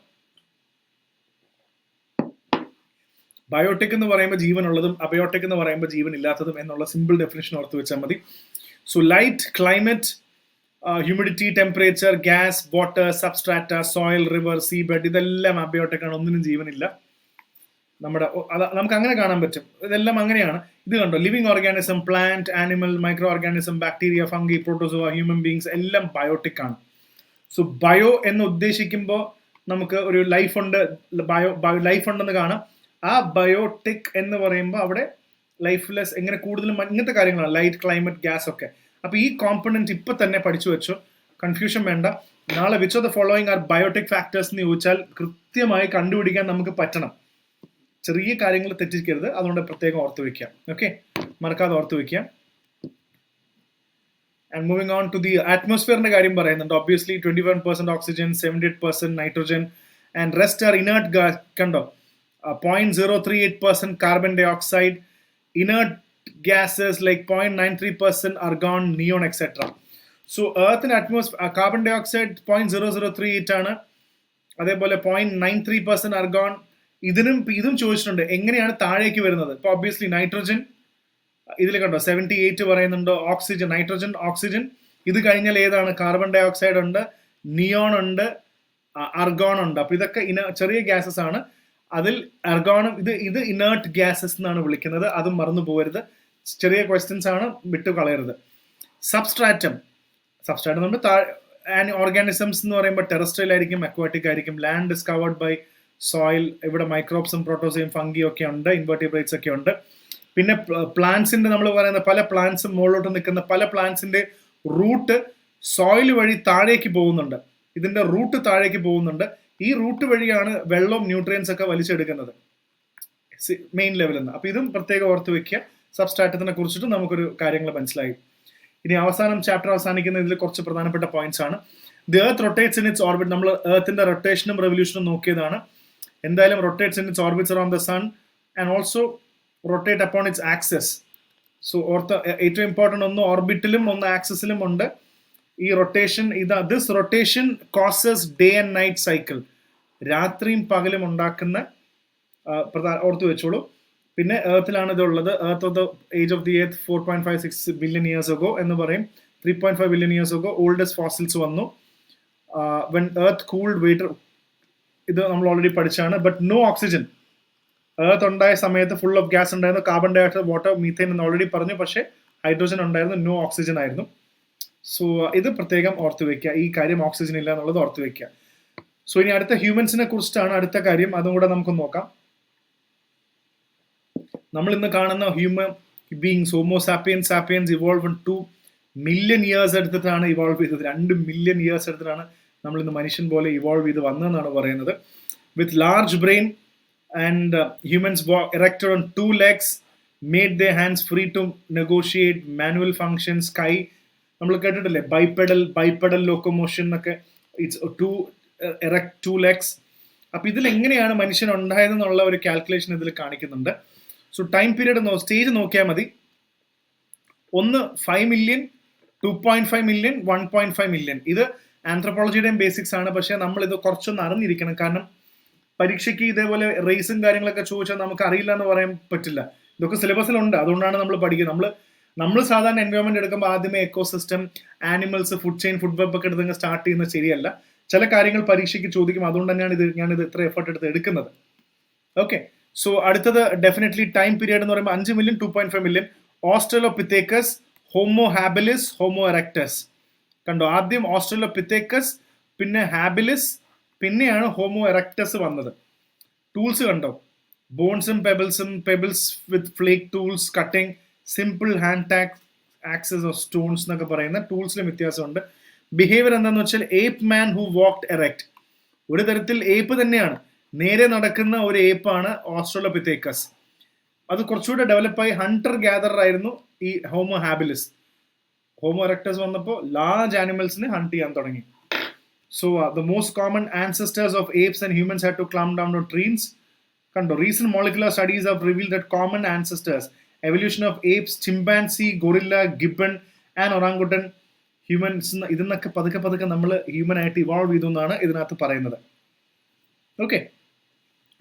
ബയോട്ടിക് എന്ന് പറയുമ്പോൾ ജീവനുള്ളതും അബയോട്ടിക് എന്ന് പറയുമ്പോൾ ജീവൻ ഇല്ലാത്തതും എന്നുള്ള സിമ്പിൾ ഡെഫിനിഷൻ ഓർത്ത് വെച്ചാൽ മതി. So light, climate, humidity, temperature, gas, water, substrata, soil, river, seabed, ഇതെല്ലാം അബയോട്ടിക് ആണ്. ഒന്നിനും ജീവനില്ല. നമുക്ക് അങ്ങനെ കാണാൻ പറ്റും. ഇതെല്ലാം അങ്ങനെയാണ്. ഇത് കണ്ടോ, living organism, plant, animal, micro organism, bacteria, fungi, protozoa, human beings എല്ലാം ബയോട്ടിക് ആണ്. സോ ബയോ എന്ന് ഉദ്ദേശിക്കുമ്പോൾ നമുക്ക് ഒരു ലൈഫ് ഉണ്ട്, ലൈഫ് ഉണ്ടെന്ന് കാണാം. ആ ബയോട്ടിക് എന്ന് പറയുമ്പോൾ അവിടെ ലൈഫ്ലെസ്, എങ്ങനെ കൂടുതലും ഇങ്ങനത്തെ കാര്യങ്ങളാണ്, ലൈറ്റ്, ക്ലൈമറ്റ്, ഗ്യാസ് ഒക്കെ. അപ്പൊ ഈ കോമ്പണന്റ് ഇപ്പൊ തന്നെ പഠിച്ചു വെച്ചോ, കൺഫ്യൂഷൻ വേണ്ട. നാളെ which of the following are biotic factors എന്ന് ചോദിച്ചാൽ കൃത്യമായി കണ്ടുപിടിക്കാൻ നമുക്ക് പറ്റണം. ചെറിയ കാര്യങ്ങൾ തെറ്റിക്കരുത്, അതുകൊണ്ട് പ്രത്യേകം ഓർത്ത് വെക്കാം. ഓക്കെ, മറക്കാതെ ഓർത്ത് വെക്കാം. And moving on to the അറ്റ്മോസ്ഫിയറിന്റെ കാര്യം പറയുന്നുണ്ട്. Obviously 21% oxygen, 78% nitrogen and rest are inert gas. കണ്ടോ, 0.038% carbon dioxide, inert gases like 0.93% argon, neon, etc. So earth and atmosphere carbon dioxide 0.0038 ആണ്. അതേപോലെ 0.93% argon. ഇതും ചോദിച്ചിട്ടുണ്ട് എങ്ങനെയാണ് താഴേക്ക് വരുന്നത്. ഇപ്പൊ ഒബ്വിയസ്ലി നൈട്രോജൻ ഇതിൽ കണ്ടോ 78 പറയുന്നുണ്ട്. Oxygen, nitrogen, oxygen. ഇത് കഴിഞ്ഞാൽ ഏതാണ്? കാർബൺ ഡൈ ഓക്സൈഡ് ഉണ്ട്, നിയോൺ ഉണ്ട്, അർഗോൺ ഉണ്ട്. അപ്പൊ ഇതൊക്കെ ചെറിയ ഗ്യാസസ് ആണ്. അതിൽ അർഗോണും ഇത് ഇനേർട്ട് ഗ്യാസസ് എന്നാണ് വിളിക്കുന്നത്. അതും മറന്നു പോകരുത്. ചെറിയ ക്വസ്റ്റ്യൻസ് ആണ്, വിട്ടു കളയരുത്. സബ്സ്ട്രാറ്റം നമ്മൾ ഓർഗാനിസംസ് എന്ന് പറയുമ്പോൾ ടെറസ്ട്രിയൽ ആയിരിക്കും, അക്വാറ്റിക് ആയിരിക്കും. Land is covered by soil. ഇവിടെ മൈക്രോബ്സും പ്രോട്ടോസിയം, ഫംഗി ഒക്കെ ഉണ്ട്, ഇൻവെർട്ടിബ്രേറ്റ്സ് ഒക്കെ ഉണ്ട്. പിന്നെ പ്ലാന്റ്സിന്റെ നമ്മൾ പറയുന്ന പല പ്ലാന്റ്സും മുകളിലോട്ട് നിൽക്കുന്ന പല പ്ലാന്റ്സിന്റെ റൂട്ട് സോയിൽ വഴി താഴേക്ക് പോകുന്നുണ്ട്. ഇതിന്റെ റൂട്ട് താഴേക്ക് പോകുന്നുണ്ട്. ഈ റൂട്ട് വഴിയാണ് വെള്ളവും ന്യൂട്രിയൻസ് ഒക്കെ വലിച്ചെടുക്കുന്നത് മെയിൻ ലെവലിൽ നിന്ന്. അപ്പൊ ഇതും പ്രത്യേകം ഓർത്ത് വെക്കുക. സബ്സ്ട്രാറ്റത്തിനെ കുറിച്ചിട്ട് നമുക്കൊരു കാര്യങ്ങൾ മനസ്സിലായി. ഇനി അവസാനം ചാപ്റ്റർ അവസാനിക്കുന്ന ഇതിൽ കുറച്ച് പ്രധാനപ്പെട്ട പോയിന്റ്സ് ആണ്. The earth rotates in its orbit. നമ്മൾ എർത്തിന്റെ റൊട്ടേഷനും റെവല്യൂഷനും നോക്കിയതാണ്. എന്തായാലും rotates in its orbits around the sun and also rotate upon its axis. സോ ഏറ്റവും ഇമ്പോർട്ടൻ്റ് ഒന്ന് ഓർബിറ്റിലും ഒന്ന് ആക്സസിലും ഉണ്ട് ഈ rotation. This rotation causes day and night cycle, രാത്രിയും പകലും ഉണ്ടാക്കുന്ന ഓർത്ത് വെച്ചോളൂ. പിന്നെ എർത്തിലാണ് ഇതുള്ളത്. Earth of the age of the earth 4.56 billion years ago എന്ന് പറയും. 3.5 billion years ago oldest fossils വന്നു. വെൻ എർത്ത് കൂൾഡ് വെയിറ്റ്, ഇത് നമ്മൾ ഓൾറെഡി പഠിച്ചാണ്. But no oxygen. എർത്ത് ഉണ്ടായ സമയത്ത് ഫുൾ ഓഫ് ഗ്യാസ് ഉണ്ടായിരുന്നു, carbon dioxide, water, methane എന്ന് ഓൾറെഡി പറഞ്ഞു. പക്ഷേ ഹൈഡ്രോജൻ ഉണ്ടായിരുന്നു, നോ ഓക്സിജൻ ആയിരുന്നു. സോ ഇത് പ്രത്യേകം ഓർത്ത് വെക്കുക, ഈ കാര്യം ഓക്സിജൻ ഇല്ല എന്നുള്ളത് ഓർത്ത് വെക്കുക. സോ ഇനി അടുത്ത ഹ്യൂമൻസിനെ കുറിച്ചിട്ടാണ് അടുത്ത കാര്യം, അതും കൂടെ നമുക്ക് നോക്കാം. നമ്മൾ ഇന്ന് കാണുന്ന human beings Homo sapiens evolve 2 million years എടുത്തിട്ടാണ് ഇവോൾവ് ചെയ്തത്. 2 മില്യൺ ഇയേഴ്സ് എടുത്തിട്ടാണ് നമ്മൾ ഇന്ന് മനുഷ്യൻ പോലെ ഇവോൾവ് ചെയ്ത് വന്നതെന്നാണ് പറയുന്നത്. വിത്ത് large brain and humans erected on 2 legs, made their hands free to negotiate manual functions. കൈ നമ്മൾ കേട്ടിട്ടില്ലേ, ബൈപ്പെഡൽ ലോക്കോമോഷൻ എന്നൊക്കെ. It's erect 2 legs. അപ്പൊ ഇതിൽ എങ്ങനെയാണ് മനുഷ്യൻ ഉണ്ടായതെന്നുള്ള ഒരു കാൽക്കുലേഷൻ ഇതിൽ കാണിക്കുന്നുണ്ട്. സോ ടൈം പീരീഡ് സ്റ്റേജ് നോക്കിയാൽ മതി. ഒന്ന് 5 മില്യൺ, 2.5 മില്യൺ, 1.5 മില്യൺ. ഇത് ആന്ത്രോപോളജിയുടെയും ബേസിക്സ് ആണ്. പക്ഷെ നമ്മൾ ഇത് കുറച്ചൊന്ന് അറിഞ്ഞിരിക്കണം. കാരണം പരീക്ഷയ്ക്ക് ഇതേപോലെ റേസും കാര്യങ്ങളൊക്കെ ചോദിച്ചാൽ നമുക്ക് അറിയില്ല എന്ന് പറയാൻ പറ്റില്ല. ഇതൊക്കെ സിലബസിലുണ്ട്, അതുകൊണ്ടാണ് നമ്മൾ പഠിക്കുന്നത്. നമ്മൾ സാധാരണ എൻവയോൺമെന്റ് എടുക്കുമ്പോൾ ആദ്യമേ ecosystem, animals, food chain, food web ഒക്കെ എടുത്ത് സ്റ്റാർട്ട് ചെയ്യുന്നത് ശരിയല്ല. ചില കാര്യങ്ങൾ പരീക്ഷയ്ക്ക് ചോദിക്കും, അതുകൊണ്ട് തന്നെയാണ് ഞാനിത് ഇത്ര എഫർട്ട് എടുത്ത് എടുക്കുന്നത്. ഓക്കെ, സോ അടുത്തത് ഡെഫിനറ്റ്ലി ടൈം പീരിയഡ് എന്ന് പറയുമ്പോൾ 5 million, 2.5 million. Australopithecus, Homo habilis, Homo erectus. കണ്ടോ, ആദ്യം ഓസ്ട്രലോപിത്തേക്കസ്, പിന്നെ ഹാബിലിസ്, പിന്നെയാണ് ഹോമോ എറക്ടസ് വന്നത്. ടൂൾസ് കണ്ടോ, ബോൺസും pebbles with flake tools, cutting, simple hand tack, axes of stones എന്നൊക്കെ പറയുന്ന ടൂൾസിലും വ്യത്യാസമുണ്ട്. ബിഹേവിയർ എന്താണെന്ന് വെച്ചാൽ ape man who walked erect. ഒരു തരത്തിൽ ഏപ്പ് തന്നെയാണ്, നേരെ നടക്കുന്ന ഒരു ഏപ്പാണ് ഓസ്ട്രലോപിത്തേക്കസ്. അത് കുറച്ചുകൂടെ ഡെവലപ്പായി ഹണ്ടർ ഗ്യാദറർ ആയിരുന്നു ഈ ഹോമോ ഹാബിലിസ്. ഹോമോ എറക്ടസ് വന്നപ്പോൾ ലാർജ് ആനിമൽസിനെ ഹണ്ട് ചെയ്യാൻ തുടങ്ങി. So the most common ancestors of apes and humans had to climb down to trees. Kando, recent molecular studies have revealed that common ancestors, evolution of apes, chimpanzee, gorilla, gibbon and orangutan, humans, ഇതിനൊക്കെ പതുക്കെ നമ്മൾ human ആയിട്ട് evolve ചെയ്തു എന്നാണ് ഇതിനകത്ത് പറയുന്നത്. Okay,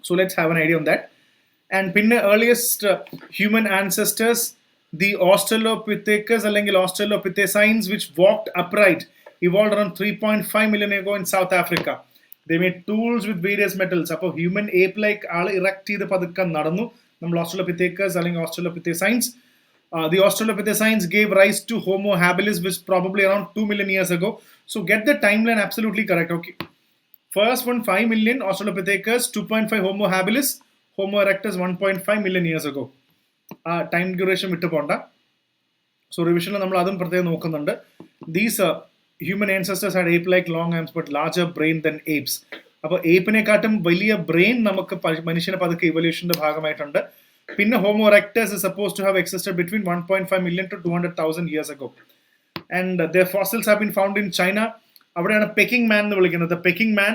so let's have an idea on that. And പിന്നെ earliest human ancestors, the Australopithecus അല്ലെങ്കിൽ Australopithecines, which walked upright, evolved around 3.5 million ago in South Africa. They made tools with various metals. അപ്പോൾ human ape like ആള് erect ചെയ്ത് പതുക്കെ നടന്നു. നമ്മൾ ഓസ്ട്രലോപിത്തേക്കസ് അല്ലെങ്കിൽ ഓസ്ട്രലോപിത്തേസൈൻസ്. The Australopithecines gave rise to Homo habilis, which probably around 2 million years ago. So get the timeline absolutely correct. Okay, first one 5 million Australopithecus, 2.5 Homo habilis, Homo erectus 1.5 million years ago. Time duration വിട്ടു പോണ്ട. So റിവിഷനിൽ നമ്മൾ അതും പ്രത്യേകം നോക്കുന്നുണ്ട്. These human ancestors had ape-like long arms but larger brain than apes. അപ്പോൾ ഏപ്പിനെക്കാട്ടും വലിയ brain നമുക്ക് മനുഷ്യനെ പതുക്കെ ഇവല്യൂഷന്റെ ഭാഗമായിട്ടുണ്ട്. പിന്നെ homo erectus is supposed to have existed between 1.5 million to 200,000 years ago. And their fossils have been found in China. അവിടെയാണ് Peking man എന്ന് വിളിക്കുന്നത്. Peking man,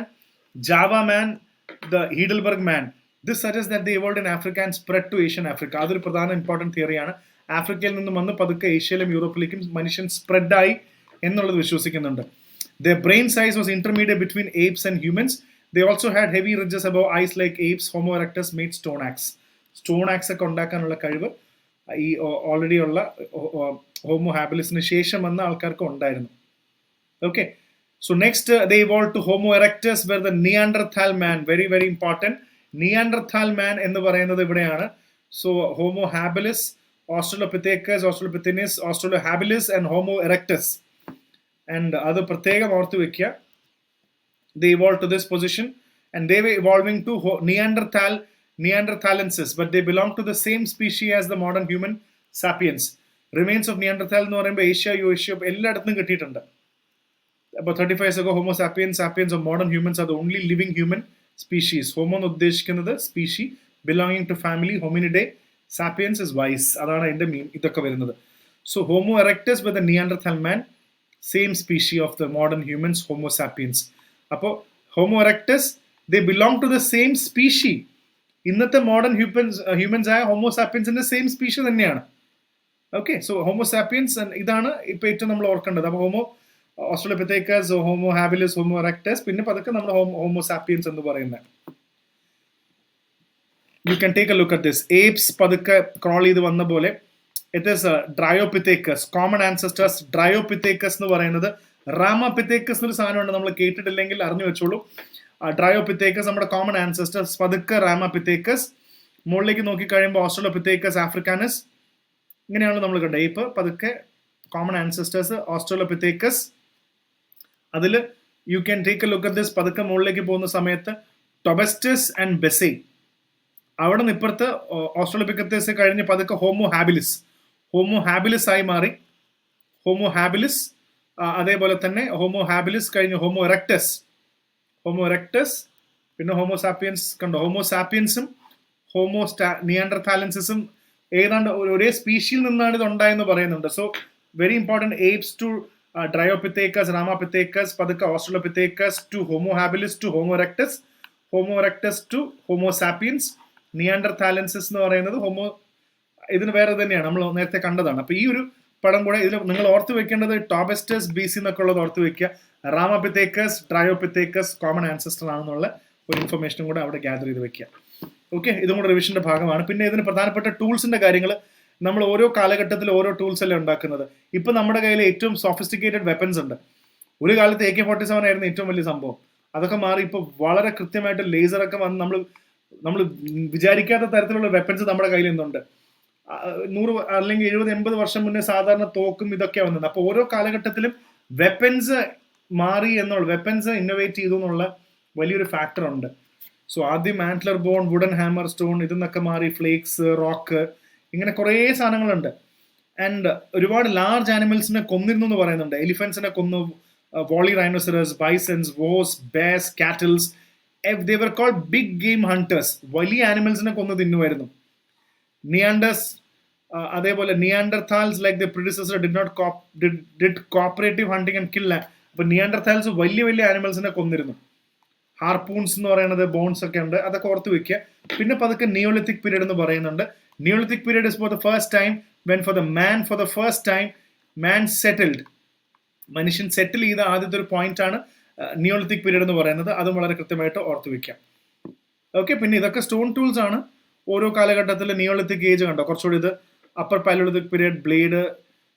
Java man, the Heidelberg man. This suggests that they evolved in Africa and spread to Asian Africa. അതൊരു പ്രധാന important തിയറിയാണ്. ആഫ്രിക്കയിൽ നിന്നും വന്ന് പതുക്കെ ഏഷ്യയിലും യൂറോപ്പിലേക്കും മനുഷ്യൻ സ്പ്രെഡായി എന്നുള്ളത് വിശ്വസിക്കുന്നുണ്ട്. Their brain size was intermediate between apes and humans. They also had heavy ridges above eyes like apes. Homo erectus made stone axe. Stone axe ഒക്കെ ഉണ്ടാക്കാനുള്ള കഴിവ് ഈ ഓൾറെഡി ഉള്ള ഹോമോ ഹാബിലിസിന് ശേഷം വന്ന ആൾക്കാർക്ക് ഉണ്ടായിരുന്നു. Okay, so next they evolve to Homo erectus were the Neanderthal man. Very very important. Neanderthal man എന്ന് പറയുന്നത് ഇവിടെയാണ്. So Homo habilis, Australopithecus, Australopithecines, Australo habilis and Homo erectus. And അത് പ്രത്യേകം ഓർത്ത് വെക്കുക. They evolved to this position and they were evolving to Neanderthalensis, but they belong to the same species as the modern human sapiens. Remains of Neanderthal എന്ന് പറയുമ്പോൾ Asia, യൂഷ്യ എല്ലായിടത്തും കിട്ടിയിട്ടുണ്ട്. About 35 years ago, Homo sapiens or modern humans are the only living human species. Homo എന്ന് ഉദ്ദേശിക്കുന്നത് സ്പീഷി, belonging to family Hominidae. Sapiens is wise. അതാണ് അതിന്റെ മീൻ ഇതൊക്കെ വരുന്നത്. So Homo erectus with the Neanderthal man. Same species of the modern humans Homo sapiens. അപ്പോൾ Homo erectus they belong to the same species. ഇന്നത്തെ modern humans ആയ ഹോമോസാപ്പിയൻസിന്റെ same സ്പീഷി തന്നെയാണ്. Okay, so Homo sapiens ഇതാണ് ഇപ്പൊ ഏറ്റവും നമ്മൾ ഓർക്കേണ്ടത്. അപ്പോൾ Homo Australopithecus, Homo habilis, Homo erectus, പിന്നെ പതുക്കെ നമ്മൾ ഹോമോസാപ്പിയൻസ് എന്ന് പറയുന്നത്. You can take a look at this. Apes പതുക്കെ ക്രോൾ ചെയ്ത് വന്ന പോലെ it is Dryopithecus. Common ancestors Dryopithecus എന്ന് പറയുന്നത് റാമപിത്തേക്കസ് എന്നൊരു സാധനമുണ്ട്, നമ്മൾ കേട്ടിട്ടില്ലെങ്കിൽ അറിഞ്ഞു വെച്ചോളൂ. Dryopithecus നമ്മുടെ കോമൺ ആൻസസ്റ്റേഴ്സ്, പതുക്കെ റാമപിത്തേക്കസ്, മുകളിലേക്ക് നോക്കി കഴിയുമ്പോൾ ഓസ്ട്രലോപിത്തേക്കസ് ആഫ്രിക്കാനസ്, ഇങ്ങനെയാണ് നമ്മൾ കണ്ടത്. ഏപ്പ് പതുക്കെ കോമൺ ആൻസസ്റ്റേഴ്സ് ഓസ്ട്രലോപിത്തേക്കസ്. അതിൽ you can take a look at this. പതുക്കെ മുകളിലേക്ക് പോകുന്ന സമയത്ത് ടൊബസ്റ്റസ് ആൻഡ് ബെസൈ, അവിടെ നിന്ന് ഇപ്പുറത്ത് ഓസ്ട്രലോപിക്കത്തേസ് കഴിഞ്ഞ് പതുക്കെ ഹോമോ ഹാബിലിസ് ആയി മാറി. ഹോമോ ഹാബിലിസ്, അതേപോലെ തന്നെ ഹോമോ ഹാബിലിസ് കഴിഞ്ഞ് ഹോമോ എറക്ടസ്, പിന്നെ ഹോമോസാപ്പിയൻസ് കണ്ടോ. ഹോമോസാപ്പിയൻസും നിയാൻഡർതാലൻസിസും ഏതാണ്ട് ഒരേ സ്പീഷിയിൽ നിന്നാണ് ഇത് ഉണ്ടായെന്ന് പറയുന്നുണ്ട്. So very important. Apes to Dryopithecus, Ramapithecus, പതുക്കെ Australopithecus to Homo habilis to Homo erectus to Homo sapiens. Neanderthalensis എന്ന് പറയുന്നത് ഇതിന് വേറെ തന്നെയാണ്, നമ്മൾ നേരത്തെ കണ്ടതാണ്. അപ്പൊ ഈ ഒരു പടം കൂടെ ഇതിൽ നിങ്ങൾ ഓർത്ത് വെക്കേണ്ടത് ടോബസ്റ്റസ് BC എന്നൊക്കെ ഉള്ളത് ഓർത്ത് വെക്കുക. റാമപിത്തേക്കസ്, Dryopithecus കോമൺ ആൻസസ്റ്റർ ആണെന്നുള്ള ഒരു ഇൻഫർമേഷനും കൂടെ അവിടെ ഗ്യാദർ ചെയ്ത് വെക്കുക. ഓക്കെ, ഇതും കൂടെ റിവിഷന്റെ ഭാഗമാണ്. പിന്നെ ഇതിന് പ്രധാനപ്പെട്ട ടൂൾസിന്റെ കാര്യങ്ങൾ, നമ്മൾ ഓരോ കാലഘട്ടത്തിൽ ഓരോ ടൂൾസ് അല്ലേ ഉണ്ടാക്കുന്നത്. ഇപ്പൊ നമ്മുടെ കയ്യിൽ ഏറ്റവും സോഫിസ്റ്റിക്കേറ്റഡ് വെപ്പൺസ് ഉണ്ട്. ഒരു കാലത്ത് AK-47 ആയിരുന്നു ഏറ്റവും വലിയ സംഭവം. അതൊക്കെ മാറി ഇപ്പോൾ വളരെ കൃത്യമായിട്ട് ലേസറൊക്കെ വന്ന് നമ്മൾ വിചാരിക്കാത്ത തരത്തിലുള്ള വെപ്പൺസ് നമ്മുടെ കയ്യിൽ നിന്നുണ്ട്. 100 അല്ലെങ്കിൽ 70-80 വർഷം മുന്നേ സാധാരണ തോക്കും ഇതൊക്കെ വന്നത്. അപ്പോൾ ഓരോ കാലഘട്ടത്തിലും വെപ്പൺസ് മാറി വെപ്പൺസ് ഇന്നോവേറ്റ് ചെയ്തു എന്നുള്ള വലിയൊരു ഫാക്ടർ ഉണ്ട്. സോ ആദ്യം ആന്റ്ലർ ബോൺ, വുഡൻ ഹാമർ സ്റ്റോൺ, ഇതെന്നൊക്കെ മാറി ഫ്ലേക്സ്, റോക്ക്, ഇങ്ങനെ കുറേ സാധനങ്ങളുണ്ട്. ആൻഡ് ഒരുപാട് ലാർജ് ആനിമൽസിനെ കൊന്നിരുന്നു എന്ന് പറയുന്നുണ്ട്. എലിഫൻസിനെ കൊന്നു, woolly rhinoceros, bisons, wolves, bears, cattles. They were called big game hunters. വലിയ ആനിമൽസിനെ കൊന്നു തിന്നുമായിരുന്നു. അതേപോലെ Neanderthals like the predecessor did cooperative hunting and kill. അപ്പൊ നിയാൻഡർതാൽസ് വലിയ ആനിമൽസിനെ കൊന്നിരുന്നു. ഹാർപൂൺസ് എന്ന് പറയുന്നത്, ബോൺസ് ഒക്കെ ഉണ്ട്, അതൊക്കെ ഓർത്ത് വെക്കുക. പിന്നെ പതുക്കെ നിയോളിത്തിക് പീരീഡ് എന്ന് പറയുന്നുണ്ട്. Neolithic period is for the first time went for the first time man settled. മനുഷ്യൻ സെറ്റിൽ ചെയ്ത ആദ്യത്തെ ഒരു പോയിന്റ് ആണ് നിയോളിത്തിക് പീരീഡ് എന്ന് പറയുന്നത്. അതും വളരെ കൃത്യമായിട്ട് ഓർത്ത് വെക്കാം. ഓക്കെ, പിന്നെ ഇതൊക്കെ സ്റ്റോൺ ടൂൾസ് ആണ്. ഓരോ കാലഘട്ടത്തിൽ നിയോളിത്തിക് ഏജ് കണ്ടോ, കുറച്ചുകൂടി ഇത് upper Palaeolithic period, blade,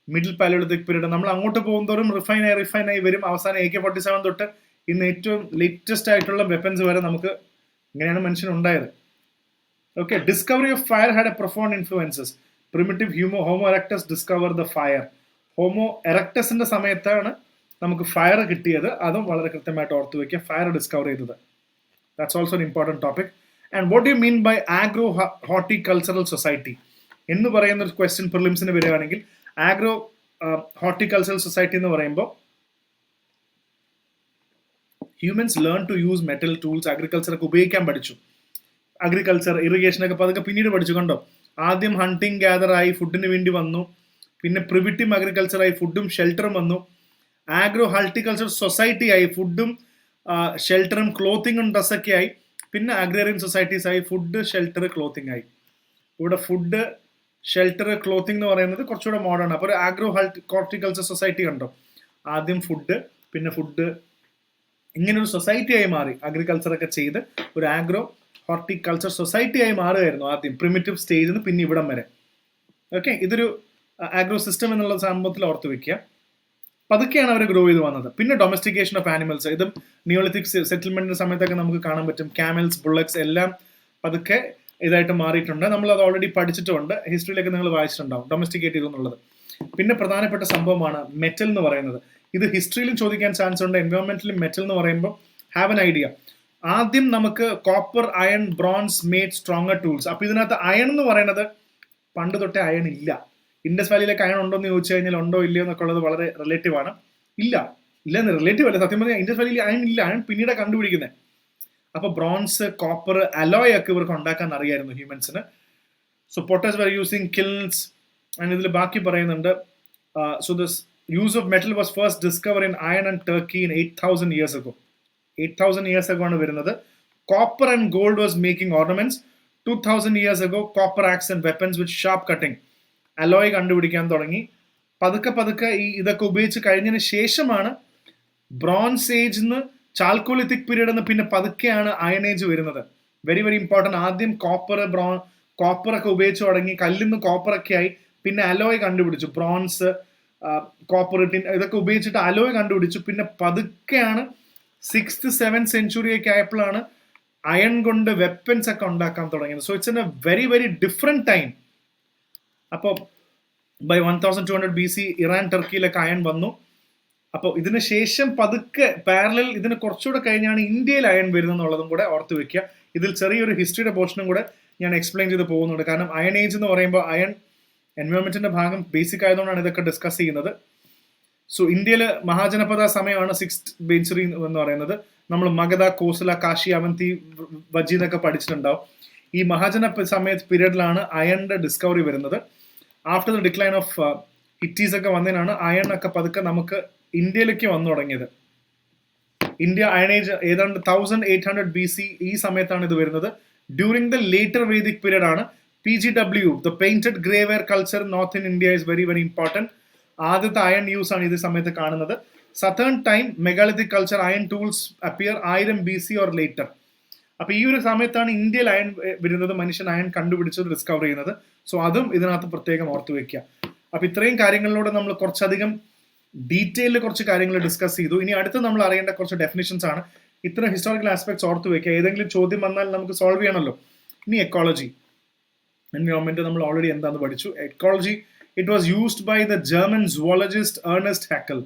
middle Palaeolithic period. നമ്മൾ അങ്ങോട്ട് പോകുന്നതോറും റിഫൈൻ ആയി വരും. അവസാനം AK-47 തൊട്ട് ഇന്ന് ഏറ്റവും ലേറ്റസ്റ്റ് ആയിട്ടുള്ള വെപ്പൺസ് വരെ നമുക്ക് ഇങ്ങനെയാണ് മനുഷ്യൻ ഉണ്ടായത്. Okay, discovery of fire had a profound influences. Primitive Homo erectus discover the fire. Homo എറക്ടസിന്റെ സമയത്താണ് നമുക്ക് ഫയർ കിട്ടിയത്. അതും വളരെ കൃത്യമായിട്ട് ഓർത്ത് വയ്ക്കുക, ഫയർ ഡിസ്കവർ ചെയ്തത്. That's also an important topic. And what you mean by agro horticultural society എന്ന് പറയുന്ന ഒരു ക്വസ്റ്റ്യൻ പ്രിലിംസിന് വരികയാണെങ്കിൽ, ആഗ്രോ ഹോർട്ടിക്കൾച്ചറൽ സൊസൈറ്റി എന്ന് പറയുമ്പോൾ humans learn to use metal tools. അഗ്രികൾച്ചറൊക്കെ ഉപയോഗിക്കാൻ പഠിച്ചു. അഗ്രികൾച്ചർ, ഇറിഗേഷനൊക്കെ അതൊക്കെ പിന്നീട് പഠിച്ചു. കണ്ടോ, ആദ്യം ഹണ്ടിങ് ഗ്യാദർ ആയി ഫുഡിന് വേണ്ടി വന്നു. പിന്നെ പ്രിവിറ്റീവ് അഗ്രികൾച്ചർ ആയി, ഫുഡും ഷെൽട്ടറും വന്നു. ആഗ്രോ ഹോർട്ടിക്കൾച്ചർ സൊസൈറ്റി ആയി, ഫുഡും ഷെൽട്ടറും ക്ലോത്തിങ്ങും ഡ്രസ്സൊക്കെ ആയി. പിന്നെ അഗ്രേറിയൻ സൊസൈറ്റീസ് ആയി, ഫുഡ്, ഷെൽട്ടർ, ക്ലോത്തിങ് ആയി. ഇവിടെ ഫുഡ്, ഷെൽട്ടർ, ക്ലോത്തിങ് എന്ന് പറയുന്നത് കുറച്ചുകൂടെ മോഡേൺ. അപ്പോൾ ഒരു ആഗ്രോ ഹോർട്ടിക്കൾച്ചർ സൊസൈറ്റി കണ്ടോ, ആദ്യം ഫുഡ്, പിന്നെ ഫുഡ്, ഇങ്ങനെ ഒരു സൊസൈറ്റി ആയി മാറി. അഗ്രികൾച്ചറൊക്കെ ചെയ്ത് ഒരു ആഗ്രോ ഹോർട്ടിക്കൾച്ചർ സൊസൈറ്റി ആയി മാറുകയായിരുന്നു ആദ്യം, പ്രിമിറ്റീവ് സ്റ്റേജിൽ നിന്ന് പിന്നെ ഇവിടം വരെ. ഓക്കെ, ഇതൊരു ആഗ്രോ സിസ്റ്റം എന്നുള്ള സംഭവത്തിൽ ഓർത്ത് വെക്കുക. പതുക്കെയാണ് അവർ ഗ്രോ ചെയ്ത് വന്നത്. പിന്നെ ഡൊമസ്റ്റിക്കേഷൻ ഓഫ് ആനിമൽസ്, ഇതും നിയോളിത്തിക് സെറ്റിൽമെന്റിന്റെ സമയത്തൊക്കെ നമുക്ക് കാണാൻ പറ്റും. ക്യാമൽസ്, ബുള്ളക്സ് എല്ലാം പതുക്കെ ഇതായിട്ട് മാറിയിട്ടുണ്ട്. നമ്മൾ അത് ഓൾറെഡി പഠിച്ചിട്ടുണ്ട്, ഹിസ്റ്ററിയിലൊക്കെ നിങ്ങൾ വായിച്ചിട്ടുണ്ടാവും ഡൊമസ്റ്റിക്കേറ്റ് ചെയ്തു എന്നുള്ളത്. പിന്നെ പ്രധാനപ്പെട്ട സംഭവമാണ് മെറ്റൽ എന്ന് പറയുന്നത്. ഇത് ഹിസ്റ്ററിയിലും ചോദിക്കാൻ ചാൻസ് ഉണ്ട്, എൻവയോൺമെന്റിലും. മെറ്റൽ എന്ന് പറയുമ്പോൾ ഹാവ് എൻ ഐഡിയ. ആദ്യം നമുക്ക് copper, iron, bronze made stronger tools. അപ്പൊ ഇതിനകത്ത് അയൺ എന്ന് പറയുന്നത് പണ്ട് തൊട്ടേ അയൺ ഇല്ല. ഇൻഡസ് വാലിയിലേക്ക് അയൺ ഉണ്ടോ എന്ന് ചോദിച്ചു കഴിഞ്ഞാൽ ഉണ്ടോ ഇല്ലയോ എന്നൊക്കെ ഉള്ളത് വളരെ റിലേറ്റീവ് ആണ്. ഇല്ലെന്ന് റിലേറ്റീവ് അല്ല, സത്യം പറഞ്ഞാൽ ഇൻഡസ് വാലിയിൽ അയൺ ഇല്ല, അയൺ പിന്നീട് കണ്ടുപിടിക്കുന്നത്. അപ്പൊ ബ്രോൺസ്, കോപ്പർ, അലോയ് ഒക്കെ ഇവർക്ക് ഉണ്ടാക്കാൻ അറിയായിരുന്നു ഹ്യൂമൻസിന്. സോ പൊട്ടേഴ്സ് വർ യൂസിങ് കിൽൻസ്. ഇതിൽ ബാക്കി പറയുന്നുണ്ട്. So this use of metal was first discovered in iron and Turkey in 8,000 years ago. 8,000 years ago ആണ് വരുന്നത്. Copper and gold was making ornaments. 2,000 years ago, copper axe and weapons with sharp cutting. Alloy കണ്ടുപിടിക്കാൻ തുടങ്ങി. പതുക്കെ പതുക്കെ ഇതൊക്കെ ഉപയോഗിച്ച് കഴിഞ്ഞതിന് ശേഷമാണ് ബ്രോൺസ് ഏജ് നിന്ന് ചാൽക്കോലിത്തിക് പീരീഡ് എന്ന് പിന്നെ പതുക്കെയാണ് അയൺ ഏജ് വരുന്നത്. Very very important. ആദ്യം കോപ്പറൊക്കെ ഉപയോഗിച്ച് തുടങ്ങി, കല്ലിന്ന് കോപ്പറൊക്കെ ആയി, പിന്നെ അലോയ് കണ്ടുപിടിച്ചു. ബ്രോൺസ്, കോപ്പർ, ടിൻ ഇതൊക്കെ ഉപയോഗിച്ചിട്ട് അലോയ് കണ്ടുപിടിച്ചു. പിന്നെ പതുക്കെയാണ് 6th 7th century ഒക്കെ ആയപ്പോഴാണ് അയൺ കൊണ്ട് വെപ്പൻസ് ഒക്കെ ഉണ്ടാക്കാൻ തുടങ്ങിയത്. So it's A very very different time. അപ്പോൾ ബൈ 1200 BC ഇറാൻ ടർക്കിയിലൊക്കെ അയൺ വന്നു. അപ്പോൾ ഇതിന് ശേഷം പതുക്കെ പാരലൽ ഇതിന് കുറച്ചുകൂടെ കഴിഞ്ഞാണ് ഇന്ത്യയിൽ അയൺ വരുന്നതെന്നുള്ളതും കൂടെ ഓർത്ത് വെക്കുക. ഇതിൽ ചെറിയൊരു ഹിസ്റ്ററിയുടെ പോർഷനും കൂടെ ഞാൻ എക്സ്പ്ലെയിൻ ചെയ്ത് പോകുന്നുണ്ട്. കാരണം അയൺ ഏജ് എന്ന് പറയുമ്പോൾ അയൺ എൻവയോൺമെന്റിന്റെ ഭാഗം ബേസിക് ആയതുകൊണ്ടാണ് ഇതൊക്കെ ഡിസ്കസ് ചെയ്യുന്നത്. സോ ഇന്ത്യയിൽ മഹാജനപദ സമയമാണ് 6th century എന്ന് പറയുന്നത്. നമ്മൾ മഗധ, കോസല, കാശി, അവന്തി, വജി എന്നൊക്കെ പഠിച്ചിട്ടുണ്ടാവും. ഈ മഹാജന സമയത്ത് പീരീഡിലാണ് അയണിന്റെ ഡിസ്കവറി വരുന്നത്. ആഫ്റ്റർ ദ ഡിക്ലൈൻ ഓഫ് ഹിറ്റീസ് ഒക്കെ വന്നതിനാണ് അയൺ ഒക്കെ പതുക്കെ നമുക്ക് ഇന്ത്യയിലേക്ക് വന്നു തുടങ്ങിയത്. ഇന്ത്യ അയൺ ഏജ് ഏതാണ്ട് 1800 BC ഈ സമയത്താണ് ഇത് വരുന്നത്. During the later Vedic period ആണ് PGW, the painted grey ware culture north in India is very very important. ആദ്യത്തെ അയൺ യൂസ് ആണ് ഇത് സമയത്ത് കാണുന്നത്. Southern time megalithic culture iron tools appear 1000 BC or later. അപ്പൊ ഈ ഒരു സമയത്താണ് ഇന്ത്യയിൽ അയൺ വരുന്നത്, മനുഷ്യൻ അയൺ കണ്ടുപിടിച്ചത്, ഡിസ്കവർ ചെയ്യുന്നത്. സോ അതും ഇതിനകത്ത് പ്രത്യേകം ഓർത്തു വെക്കുക. അപ്പൊ ഇത്രയും കാര്യങ്ങളിലൂടെ നമ്മൾ കുറച്ചധികം ഡീറ്റെയിലിൽ കുറച്ച് കാര്യങ്ങൾ ഡിസ്കസ് ചെയ്തു. ഇനി അടുത്ത് നമ്മൾ അറിയേണ്ട കുറച്ച് ഡെഫിനിഷൻസ് ആണ്. ഇത്തരം ഹിസ്റ്റോറിക്കൽ ആസ്പെക്ട്സ് ഓർത്ത് വെക്കുക. ഏതെങ്കിലും ചോദ്യം വന്നാൽ നമുക്ക് സോൾവ് ചെയ്യണമല്ലോ. ഇനി എക്കോളജി, എൻവയോൺമെന്റ് നമ്മൾ ഓൾറെഡി എന്താണെന്ന് പഠിച്ചു. Ecology, it was used by the German zoologist Ernst Haeckel.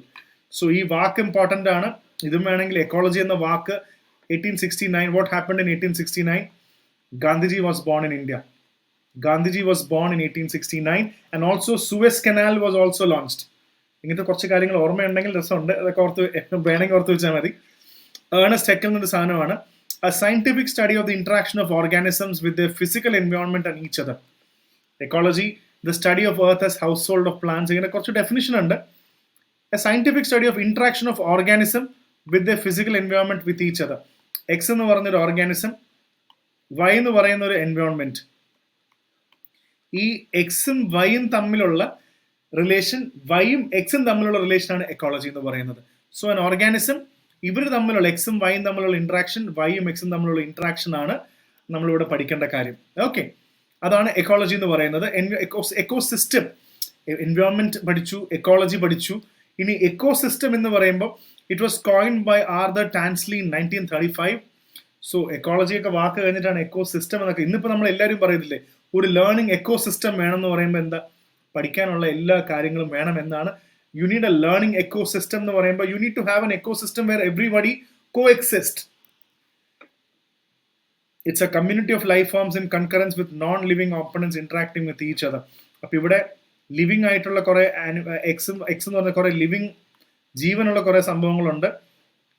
So ഈ വാക്ക് ഇമ്പോർട്ടൻ്റ് ആണ്. ഇതും വേണമെങ്കിൽ എക്കോളജി എന്ന വാക്ക് 1869, what happened in 1869? Gandhiji was born in India. Gandhiji was born in 1869 and also Suez Canal was also launched. ഇങ്ങനത്തെ കുറച്ച് കാര്യങ്ങൾ ഓർമ്മയുണ്ടെങ്കിൽ രസമുണ്ട്. അതൊക്കെ ഓർത്ത് വേണമെങ്കിൽ ഓർത്ത് വെച്ചാൽ മതി. ഏർണസ്റ്റ് ഹെക്കൽ എന്നൊരു സാധനമാണ്. A scientific study of the interaction of organisms with their physical environment and each other. Ecology, the study of earth as household of plants. ഇങ്ങനെ കുറച്ച് ഡെഫിനിഷൻ ഉണ്ട്. A scientific study of interaction of organism with their physical environment with each other. X എന്ന് പറയുന്നൊരു organism, Y എന്ന് പറയുന്ന ഒരു environment. ഈ എക്സും വൈയും തമ്മിലുള്ള റിലേഷൻ, വൈയും എക്സും തമ്മിലുള്ള റിലേഷനാണ് എക്കോളജി എന്ന് പറയുന്നത്. സോ an ഓർഗാനിസം, ഇവർ തമ്മിലുള്ള എക്സും വൈയും തമ്മിലുള്ള ഇന്ററാക്ഷൻ, വൈയും എക്സും തമ്മിലുള്ള ഇന്ററാക്ഷൻ ആണ് നമ്മളിവിടെ പഠിക്കേണ്ട കാര്യം. ഓക്കെ, അതാണ് എക്കോളജി എന്ന് പറയുന്നത്. എക്കോസിസ്റ്റം, എൻവയോൺമെന്റ് പഠിച്ചു, എക്കോളജി പഠിച്ചു. ഇനി എക്കോസിസ്റ്റം എന്ന് പറയുമ്പോൾ it was coined by Arthur Tansley in 1935. So ecology ഒക്കെ വാക്ക് കഴിഞ്ഞിട്ടാണ് എക്കോസിസ്റ്റം എന്നൊക്കെ. ഇന്നിപ്പോൾ നമ്മൾ എല്ലാവരും പറയുന്നില്ലേ, ഒരു ലേണിംഗ് എക്കോസിസ്റ്റം വേണമെന്ന് പറയുമ്പോൾ എന്താ, പഠിക്കാനുള്ള എല്ലാ കാര്യങ്ങളും വേണം എന്നാണ്. You need a learning ecosystem എന്ന് പറയുമ്പോൾ you need to have an ecosystem where everybody coexist. It's a community of life forms in concurrence with non living components interacting with each other. അപ്പൊ ഇവിടെ living ആയിട്ടുള്ള കുറെ X എന്ന് പറഞ്ഞ കുറെ living ജീവനുള്ള കുറെ സംഭവങ്ങളുണ്ട്.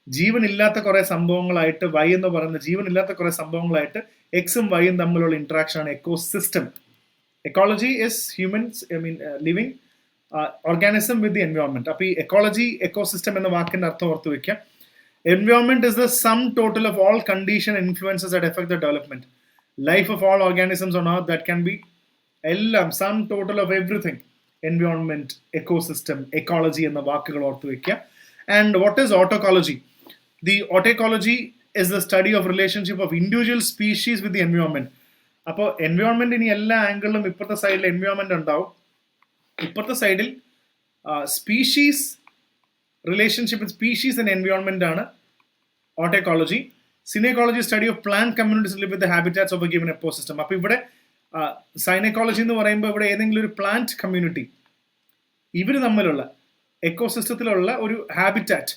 ജീവനില്ലാത്ത കുറെ സംഭവങ്ങളായിട്ട് വൈ എന്ന് പറയുന്ന ജീവനില്ലാത്ത കുറെ സംഭവങ്ങളായിട്ട് എക്സും വൈയും തമ്മിലുള്ള ഇന്ററാക്ഷൻ ആണ് ecosystem. Ecology is humans, living organism with the environment. അപ്പൊ ഈ എക്കോളജി, എക്കോസിസ്റ്റം എന്ന വാക്കിന്റെ അർത്ഥം ഓർത്ത് വെക്കുക. Environment is the sum total of all condition and influences that affect the development life of all organisms on earth. That can be എല്ലാം, sum total of everything. Environment, ecosystem, ecology എന്ന വാക്കുകൾ ഓർത്ത് വെക്കുക. And what is autecology? The autecology is the study of relationship of individual species with the environment. അപ്പോൾ environment ഇനി എല്ലാ ആംഗിളിലും ഇപ്പുറത്തെ സൈഡിൽ എൻവയോൺമെന്റ് ഉണ്ടാവും. ഇപ്പുറത്തെ സൈഡിൽ species, relationship species and environment ആണ് autecology. Synecology, study of plant communities live with the habitats of a given ecosystem. അപ്പോൾ ഇവിടെ സൈനക്കോളജി എന്ന് പറയുമ്പോൾ ഇവിടെ ഏതെങ്കിലും ഒരു പ്ലാന്റ് കമ്മ്യൂണിറ്റി, ഇവർ തമ്മിലുള്ള എക്കോസിസ്റ്റത്തിലുള്ള ഒരു habitat,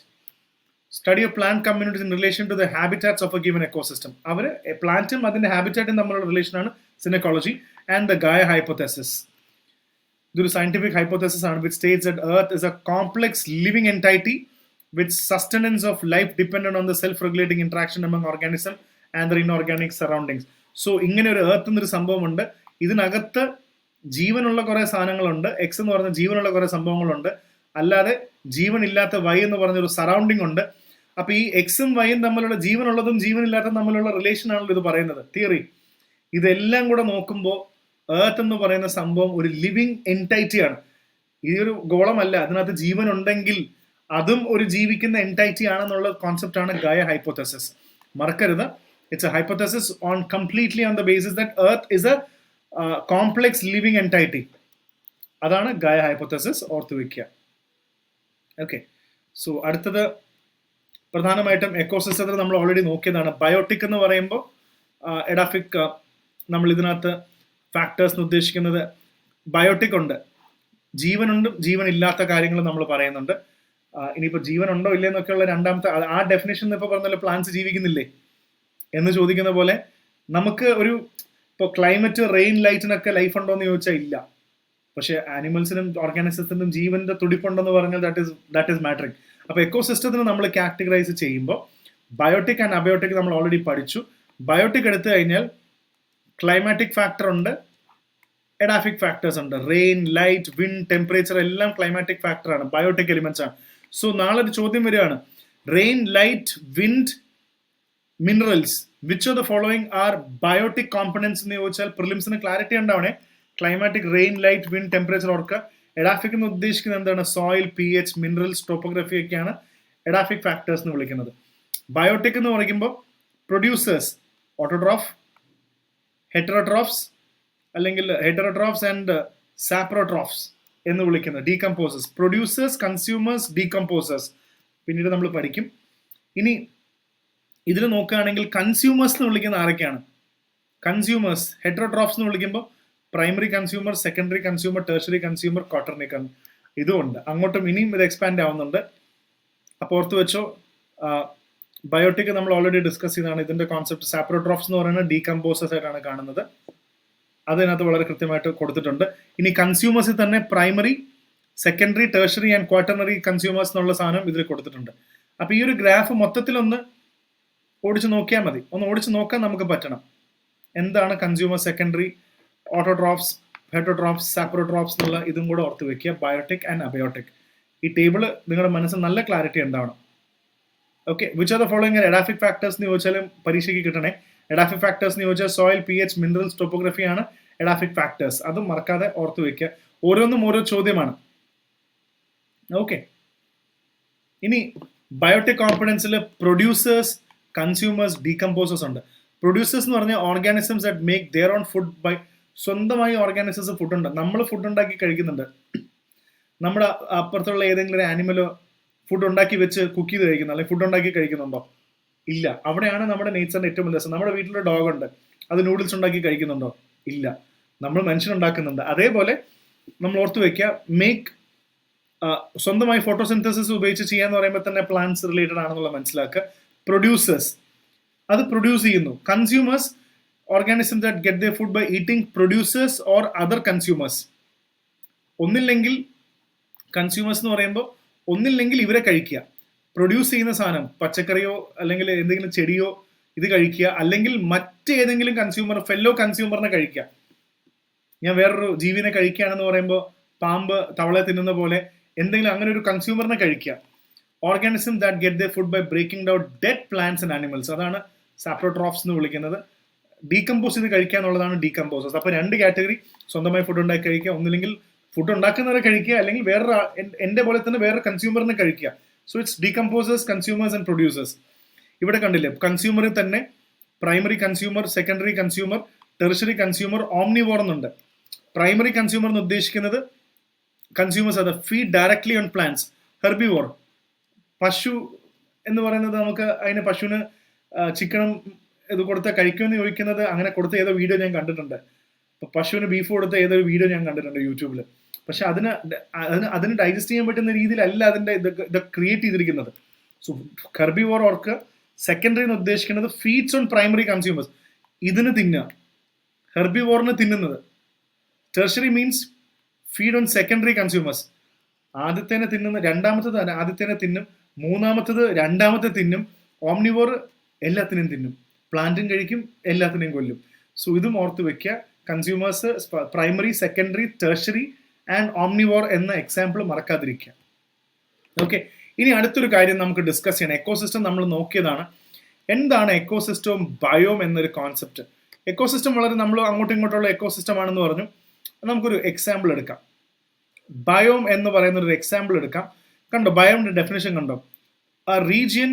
study of plant communities in relation to the habitats of a given ecosystem. അവർ പ്ലാന്റും അതിന്റെ ഹാബിറ്റാറ്റും തമ്മിലുള്ള റിലേഷനാണ് synecology. And the Gaia hypothesis, ഇതൊരു സയന്റിഫിക് ഹൈപ്പോതെസിസ് ആണ് which states that earth is a complex living entity with sustenance of life dependent on the self regulating interaction among organism and the inorganic surroundings. So ഇങ്ങനെ ഒരു earth എന്നൊരു സംഭവമുണ്ട്. ഇതിനകത്ത് ജീവനുള്ള കുറെ സാധനങ്ങളുണ്ട്. എക്സ് എന്ന് പറഞ്ഞ ജീവനുള്ള കുറെ സംഭവങ്ങളുണ്ട്. അല്ലാതെ ജീവനില്ലാത്ത വൈ എന്ന് പറഞ്ഞൊരു സറൗണ്ടിങ് ഉണ്ട്. അപ്പൊ ഈ എക്സും വൈയും തമ്മിലുള്ള ജീവനുള്ളതും ജീവനില്ലാത്തതും തമ്മിലുള്ള റിലേഷൻ ആണല്ലോ ഇത് പറയുന്നത്, തിയറി. ഇതെല്ലാം കൂടെ നോക്കുമ്പോൾ എർത്ത് എന്ന് പറയുന്ന സംഭവം ഒരു ലിവിങ് എൻറ്റൈറ്റിയാണ്. ഈ ഒരു ഗോളമല്ല, അതിനകത്ത് ജീവൻ ഉണ്ടെങ്കിൽ അതും ഒരു ജീവിക്കുന്ന എൻറ്റൈറ്റി ആണെന്നുള്ള കോൺസെപ്റ്റ് ആണ് ഗായ ഹൈപ്പോത്തസിസ്. മറക്കരുത്, it's A hypothesis on completely on the basis that earth is a complex living എൻറ്റൈറ്റി. അതാണ് ഗായ ഹൈപ്പോത്തസിസ്, ഓർത്ത് വയ്ക്കുക. ഓക്കെ, സോ അടുത്തത് പ്രധാനമായിട്ടും എക്കോസിസ്റ്റത്തിൽ നമ്മൾ ഓൾറെഡി നോക്കിയതാണ്. ബയോട്ടിക് എന്ന് പറയുമ്പോൾ എഡാഫിക്, നമ്മൾ ഇതിനകത്ത് ഫാക്ടേഴ്സ് ഉദ്ദേശിക്കുന്നത് ബയോട്ടിക് ഉണ്ട്, ജീവനുണ്ട്, ജീവനില്ലാത്ത കാര്യങ്ങൾ നമ്മൾ പറയുന്നുണ്ട്. ഇനിയിപ്പോൾ ജീവൻ ഉണ്ടോ ഇല്ലെന്നൊക്കെയുള്ള രണ്ടാമത്തെ ആ ഡെഫിനേഷൻ ഇപ്പോൾ പറഞ്ഞല്ലോ, പ്ലാന്റ്സ് ജീവിക്കുന്നില്ലേ എന്ന് ചോദിക്കുന്ന പോലെ നമുക്ക് ഒരു ഇപ്പോൾ ക്ലൈമറ്റ്, റെയിൻ, ലൈറ്റിനൊക്കെ ലൈഫ് ഉണ്ടോ എന്ന് ചോദിച്ചാൽ ഇല്ല. പക്ഷേ ആനിമൽസിനും ഓർഗാനിസത്തിനും ജീവന്റെ തുടിപ്പുണ്ടെന്ന് പറഞ്ഞാൽ ദാറ്റ് ഈസ് മാറ്ററിങ്. അപ്പോൾ എക്കോസിസ്റ്റത്തിന് നമ്മൾ കാറ്റഗറൈസ് ചെയ്യുമ്പോൾ ബയോട്ടിക് ആൻഡ് അബയോട്ടിക് നമ്മൾ ഓൾറെഡി പഠിച്ചു. ബയോട്ടിക് എടുത്തു കഴിഞ്ഞാൽ ക്ലൈമാറ്റിക് ഫാക്ടർ ഉണ്ട്, എഡാഫിക് ഫാക്ടേഴ്സ് ഉണ്ട്. റെയിൻ, ലൈറ്റ്, വിൻഡ്, ടെമ്പറേച്ചർ എല്ലാം ക്ലൈമാറ്റിക് ഫാക്ടറാണ്, ബയോട്ടിക് എലിമെന്റ്സ് ആണ്. സോ നാളെ ഒരു ചോദ്യം വരികയാണ്, rain, light, wind, minerals, which of the following are biotic components എന്ന് ചോദിച്ചാൽ പ്രിലിംസിന് ക്ലാരിറ്റി ഉണ്ടാവണേ. Climatic, rain, light, wind, temperature ഓർക്കുക. എഡാഫിക് എന്ന് ഉദ്ദേശിക്കുന്നത് എന്താണ്? സോയിൽ, pH, മിനറൽസ്, ടോപ്പോഗ്രഫി ഒക്കെയാണ് എഡാഫിക് ഫാക്ടേഴ്സ് എന്ന് വിളിക്കുന്നത്. ബയോട്ടിക് എന്ന് പറയുമ്പോൾ പ്രൊഡ്യൂസേഴ്സ്, ഓട്ടോട്രോഫ്, ഹെറ്ററോട്രോഫ്സ് അല്ലെങ്കിൽ ഹെറ്ററോട്രോഫ്സ് ആൻഡ് സാപ്രോട്രോഫ്സ് എന്ന് വിളിക്കുന്നത്, ഡീകമ്പോസേഴ്സ്. പ്രൊഡ്യൂസേഴ്സ്, കൺസ്യൂമേഴ്സ്, ഡീകമ്പോസേഴ്സ് പിന്നീട് നമ്മൾ പഠിക്കും. ഇനി ഇതിൽ നോക്കുകയാണെങ്കിൽ കൺസ്യൂമേഴ്സ് എന്ന് വിളിക്കുന്ന ആരൊക്കെയാണ്? കൺസ്യൂമേഴ്സ് ഹെറ്ററോട്രോഫ്സ് എന്ന് വിളിക്കുമ്പോൾ primary consumer, secondary consumer, tertiary consumer, quaternary ഇതുമുണ്ട്. അങ്ങോട്ടും ഇനിയും ഇത് എക്സ്പാൻഡ് ആവുന്നുണ്ട്. അപ്പോൾ ഓർത്ത് വെച്ചോ, ബയോട്ടിക് നമ്മൾ ഓൾറെഡി ഡിസ്കസ് ചെയ്തതാണ്. ഇതിന്റെ കോൺസെപ്റ്റ് സാപ്രോട്രോഫ്സ് എന്ന് പറയുന്നത് ഡീകമ്പോസേഴ്സ് ആയിട്ടാണ് കാണുന്നത്, അതിനകത്ത് വളരെ കൃത്യമായിട്ട് കൊടുത്തിട്ടുണ്ട്. ഇനി കൺസ്യൂമേഴ്സിൽ തന്നെ primary, secondary, tertiary and quaternary consumers എന്നുള്ള സാധനം ഇതിൽ കൊടുത്തിട്ടുണ്ട്. അപ്പോൾ ഈ ഒരു ഗ്രാഫ് മൊത്തത്തിലൊന്ന് ഓടിച്ച് നോക്കിയാൽ മതി, ഒന്ന് ഓടിച്ച് നോക്കാൻ നമുക്ക് പറ്റണം. എന്താണ് consumer, secondary, autotrophs, heterotrophs, saprotrophs എന്നുള്ള ഇതും കൂടെ ഓർത്ത് വെക്കുക, ബയോട്ടിക് ആൻഡ് അബയോട്ടിക്. ഈ ടേബിള് നിങ്ങളുടെ മനസ്സിൽ നല്ല ക്ലാരിറ്റി ഉണ്ടാവണം. Okay, which are the following edaphic factors എന്ന് ചോദിച്ചാലും പരീക്ഷയ്ക്ക് കിട്ടണേ. എഡാഫിക് ഫാക്ടേഴ്സ് എന്ന് ചോദിച്ചാൽ സോയിൽ, pH, മിനറൽസ്, ടോപ്പോഗ്രഫി ആണ് എഡാഫിക് ഫാക്ടേഴ്സ്. അതും മറക്കാതെ ഓർത്ത് വെക്കുക. ഓരോന്നും ഓരോ ചോദ്യമാണ്. ഓക്കെ, ഇനി ബയോട്ടിക് കോമ്പണൻസിൽ പ്രൊഡ്യൂസേഴ്സ്, കൺസ്യൂമേഴ്സ്, ഡീകമ്പോസേഴ്സ് ഉണ്ട്. പ്രൊഡ്യൂസേഴ്സ് എന്ന് പറഞ്ഞാൽ organisms that make their own food by, സ്വന്തമായി ഓർഗാനിസംസ് ഫുഡ് ഉണ്ട്. നമ്മൾ ഫുഡ് ഉണ്ടാക്കി കഴിക്കുന്നുണ്ട്. നമ്മുടെ അപ്പുറത്തുള്ള ഏതെങ്കിലും ഒരു ആനിമലോ ഫുഡ് ഉണ്ടാക്കി വെച്ച് കുക്ക് ചെയ്ത് കഴിക്കുന്നു, അല്ലെങ്കിൽ ഫുഡ് ഉണ്ടാക്കി കഴിക്കുന്നുണ്ടോ? ഇല്ല. അവിടെയാണ് നമ്മുടെ നേച്ചറിന്റെ ഏറ്റവും വലിയ രസം. നമ്മുടെ വീട്ടിലൊരു ഡോഗ് ഉണ്ട്, അത് നൂഡിൽസ് ഉണ്ടാക്കി കഴിക്കുന്നുണ്ടോ? ഇല്ല. നമ്മൾ മനുഷ്യനുണ്ടാക്കുന്നുണ്ട്. അതേപോലെ നമ്മൾ ഓർത്ത് വെക്കുക, മേക്ക് സ്വന്തമായി ഫോട്ടോസിന്തസിസ് ഉപയോഗിച്ച് ചെയ്യാന്ന് പറയുമ്പോൾ തന്നെ പ്ലാന്റ്സ് റിലേറ്റഡ് ആണെന്നുള്ള മനസ്സിലാക്കുക. പ്രൊഡ്യൂസേഴ്സ് അത് പ്രൊഡ്യൂസ് ചെയ്യുന്നു. Consumers organism that get their food by eating producers or other consumers. ഒന്നില്ലെങ്കിൽ കൺസ്യൂമേഴ്സ് എന്ന് പറയുമ്പോൾ ഒന്നില്ലെങ്കിൽ ഇവരെ കഴിക്കുക, പ്രൊഡ്യൂസ് ചെയ്യുന്ന സാധനം പച്ചക്കറിയോ അല്ലെങ്കിൽ എന്തെങ്കിലും ചെടിയോ ഇത് കഴിക്കുക, അല്ലെങ്കിൽ മറ്റേതെങ്കിലും കൺസ്യൂമർ, ഫെല്ലോ കൺസ്യൂമറിനെ കഴിക്കുക. ഞാൻ വേറൊരു ജീവിനെ കഴിക്കുകയാണെന്ന് പറയുമ്പോൾ പാമ്പ് തവളെ തിന്നുന്ന പോലെ എന്തെങ്കിലും അങ്ങനെ ഒരു കൺസ്യൂമറിനെ കഴിക്കുക. Organism that get their food by breaking down dead plants and animals, അതാണ് സാപ്രോട്രോഫ്സ് എന്ന് വിളിക്കുന്നത്. ഡീകമ്പോസ് ചെയ്ത് കഴിക്കുക എന്നുള്ളതാണ് ഡീകമ്പോസേഴ്സ്. അപ്പോൾ രണ്ട് കാറ്റഗറി, സ്വന്തമായി ഫുഡ് ഉണ്ടാക്കി കഴിക്കുക, ഒന്നില്ലെങ്കിൽ ഫുഡ് ഉണ്ടാക്കുന്നവരെ കഴിക്കുക, അല്ലെങ്കിൽ വേറൊരു എൻ്റെ പോലെ തന്നെ വേറെ കൺസ്യൂമറിനെ കഴിക്കുക. So it's decomposers, consumers and producers. ഇവിടെ കണ്ടില്ലേ, കൺസ്യൂമറിൽ തന്നെ primary consumer, secondary consumer, tertiary consumer, ഓംനിവോർ എന്നുണ്ട്. പ്രൈമറി കൺസ്യൂമർ എന്ന് ഉദ്ദേശിക്കുന്നത് കൺസ്യൂമേഴ്സ് അത് feed directly on plants. Herbivore, പശു എന്ന് പറയുന്നത് നമുക്ക് അതിന് പശുവിന് ചിക്കനും ഇത് കൊടുത്ത കഴിക്കുമെന്ന് ചോദിക്കുന്നത്, അങ്ങനെ കൊടുത്ത ഏതോ വീഡിയോ ഞാൻ കണ്ടിട്ടുണ്ട്. ഇപ്പൊ പശുവിന് ബീഫ് കൊടുത്ത ഏതൊരു വീഡിയോ ഞാൻ കണ്ടിട്ടുണ്ട് യൂട്യൂബിൽ. പക്ഷെ അതിന് ഡൈജസ്റ്റ് ചെയ്യാൻ പറ്റുന്ന രീതിയിലല്ല അതിന്റെ ഇത് ക്രിയേറ്റ് ചെയ്തിരിക്കുന്നത്. സോ ഹെർബിവോർ ഓർക്ക്. സെക്കൻഡറി എന്ന് ഉദ്ദേശിക്കുന്നത് ഫീഡ്സ് ഓൺ പ്രൈമറി കൺസ്യൂമേഴ്സ്, ഇതിന് തിന്നുക, ഹെർബിവോറിന് തിന്നുന്നത്. Tertiary means feed on secondary consumers, ആദ്യത്തേനെ തിന്നുന്ന, രണ്ടാമത്തത് ആദ്യത്തേനെ തിന്നും, മൂന്നാമത്തത് രണ്ടാമത്തെ തിന്നും. ഓംനിവോർ എല്ലാത്തിനെയും തിന്നും, പ്ലാന്റും കഴിക്കും, എല്ലാത്തിനെയും കൊല്ലും. സോ ഇതും ഓർത്ത് വെക്കുക. Consumers primary, secondary, tertiary and ഓംനിവോർ എന്ന എക്സാമ്പിൾ മറക്കാതിരിക്കുക. ഓക്കെ, ഇനി അടുത്തൊരു കാര്യം നമുക്ക് ഡിസ്കസ് ചെയ്യണം. എക്കോസിസ്റ്റം നമ്മൾ നോക്കിയതാണ്. എന്താണ് എക്കോസിസ്റ്റവും ബയോം എന്നൊരു കോൺസെപ്റ്റ്? എക്കോസിസ്റ്റം വളരെ നമ്മൾ അങ്ങോട്ടും ഇങ്ങോട്ടുള്ള എക്കോസിസ്റ്റം ആണെന്ന് പറഞ്ഞു. നമുക്കൊരു എക്സാമ്പിൾ എടുക്കാം. ബയോം എന്ന് പറയുന്ന ഒരു എക്സാമ്പിൾ എടുക്കാം. കണ്ടോ, ബയോമിന്റെ ഡെഫിനേഷൻ കണ്ടോ? A region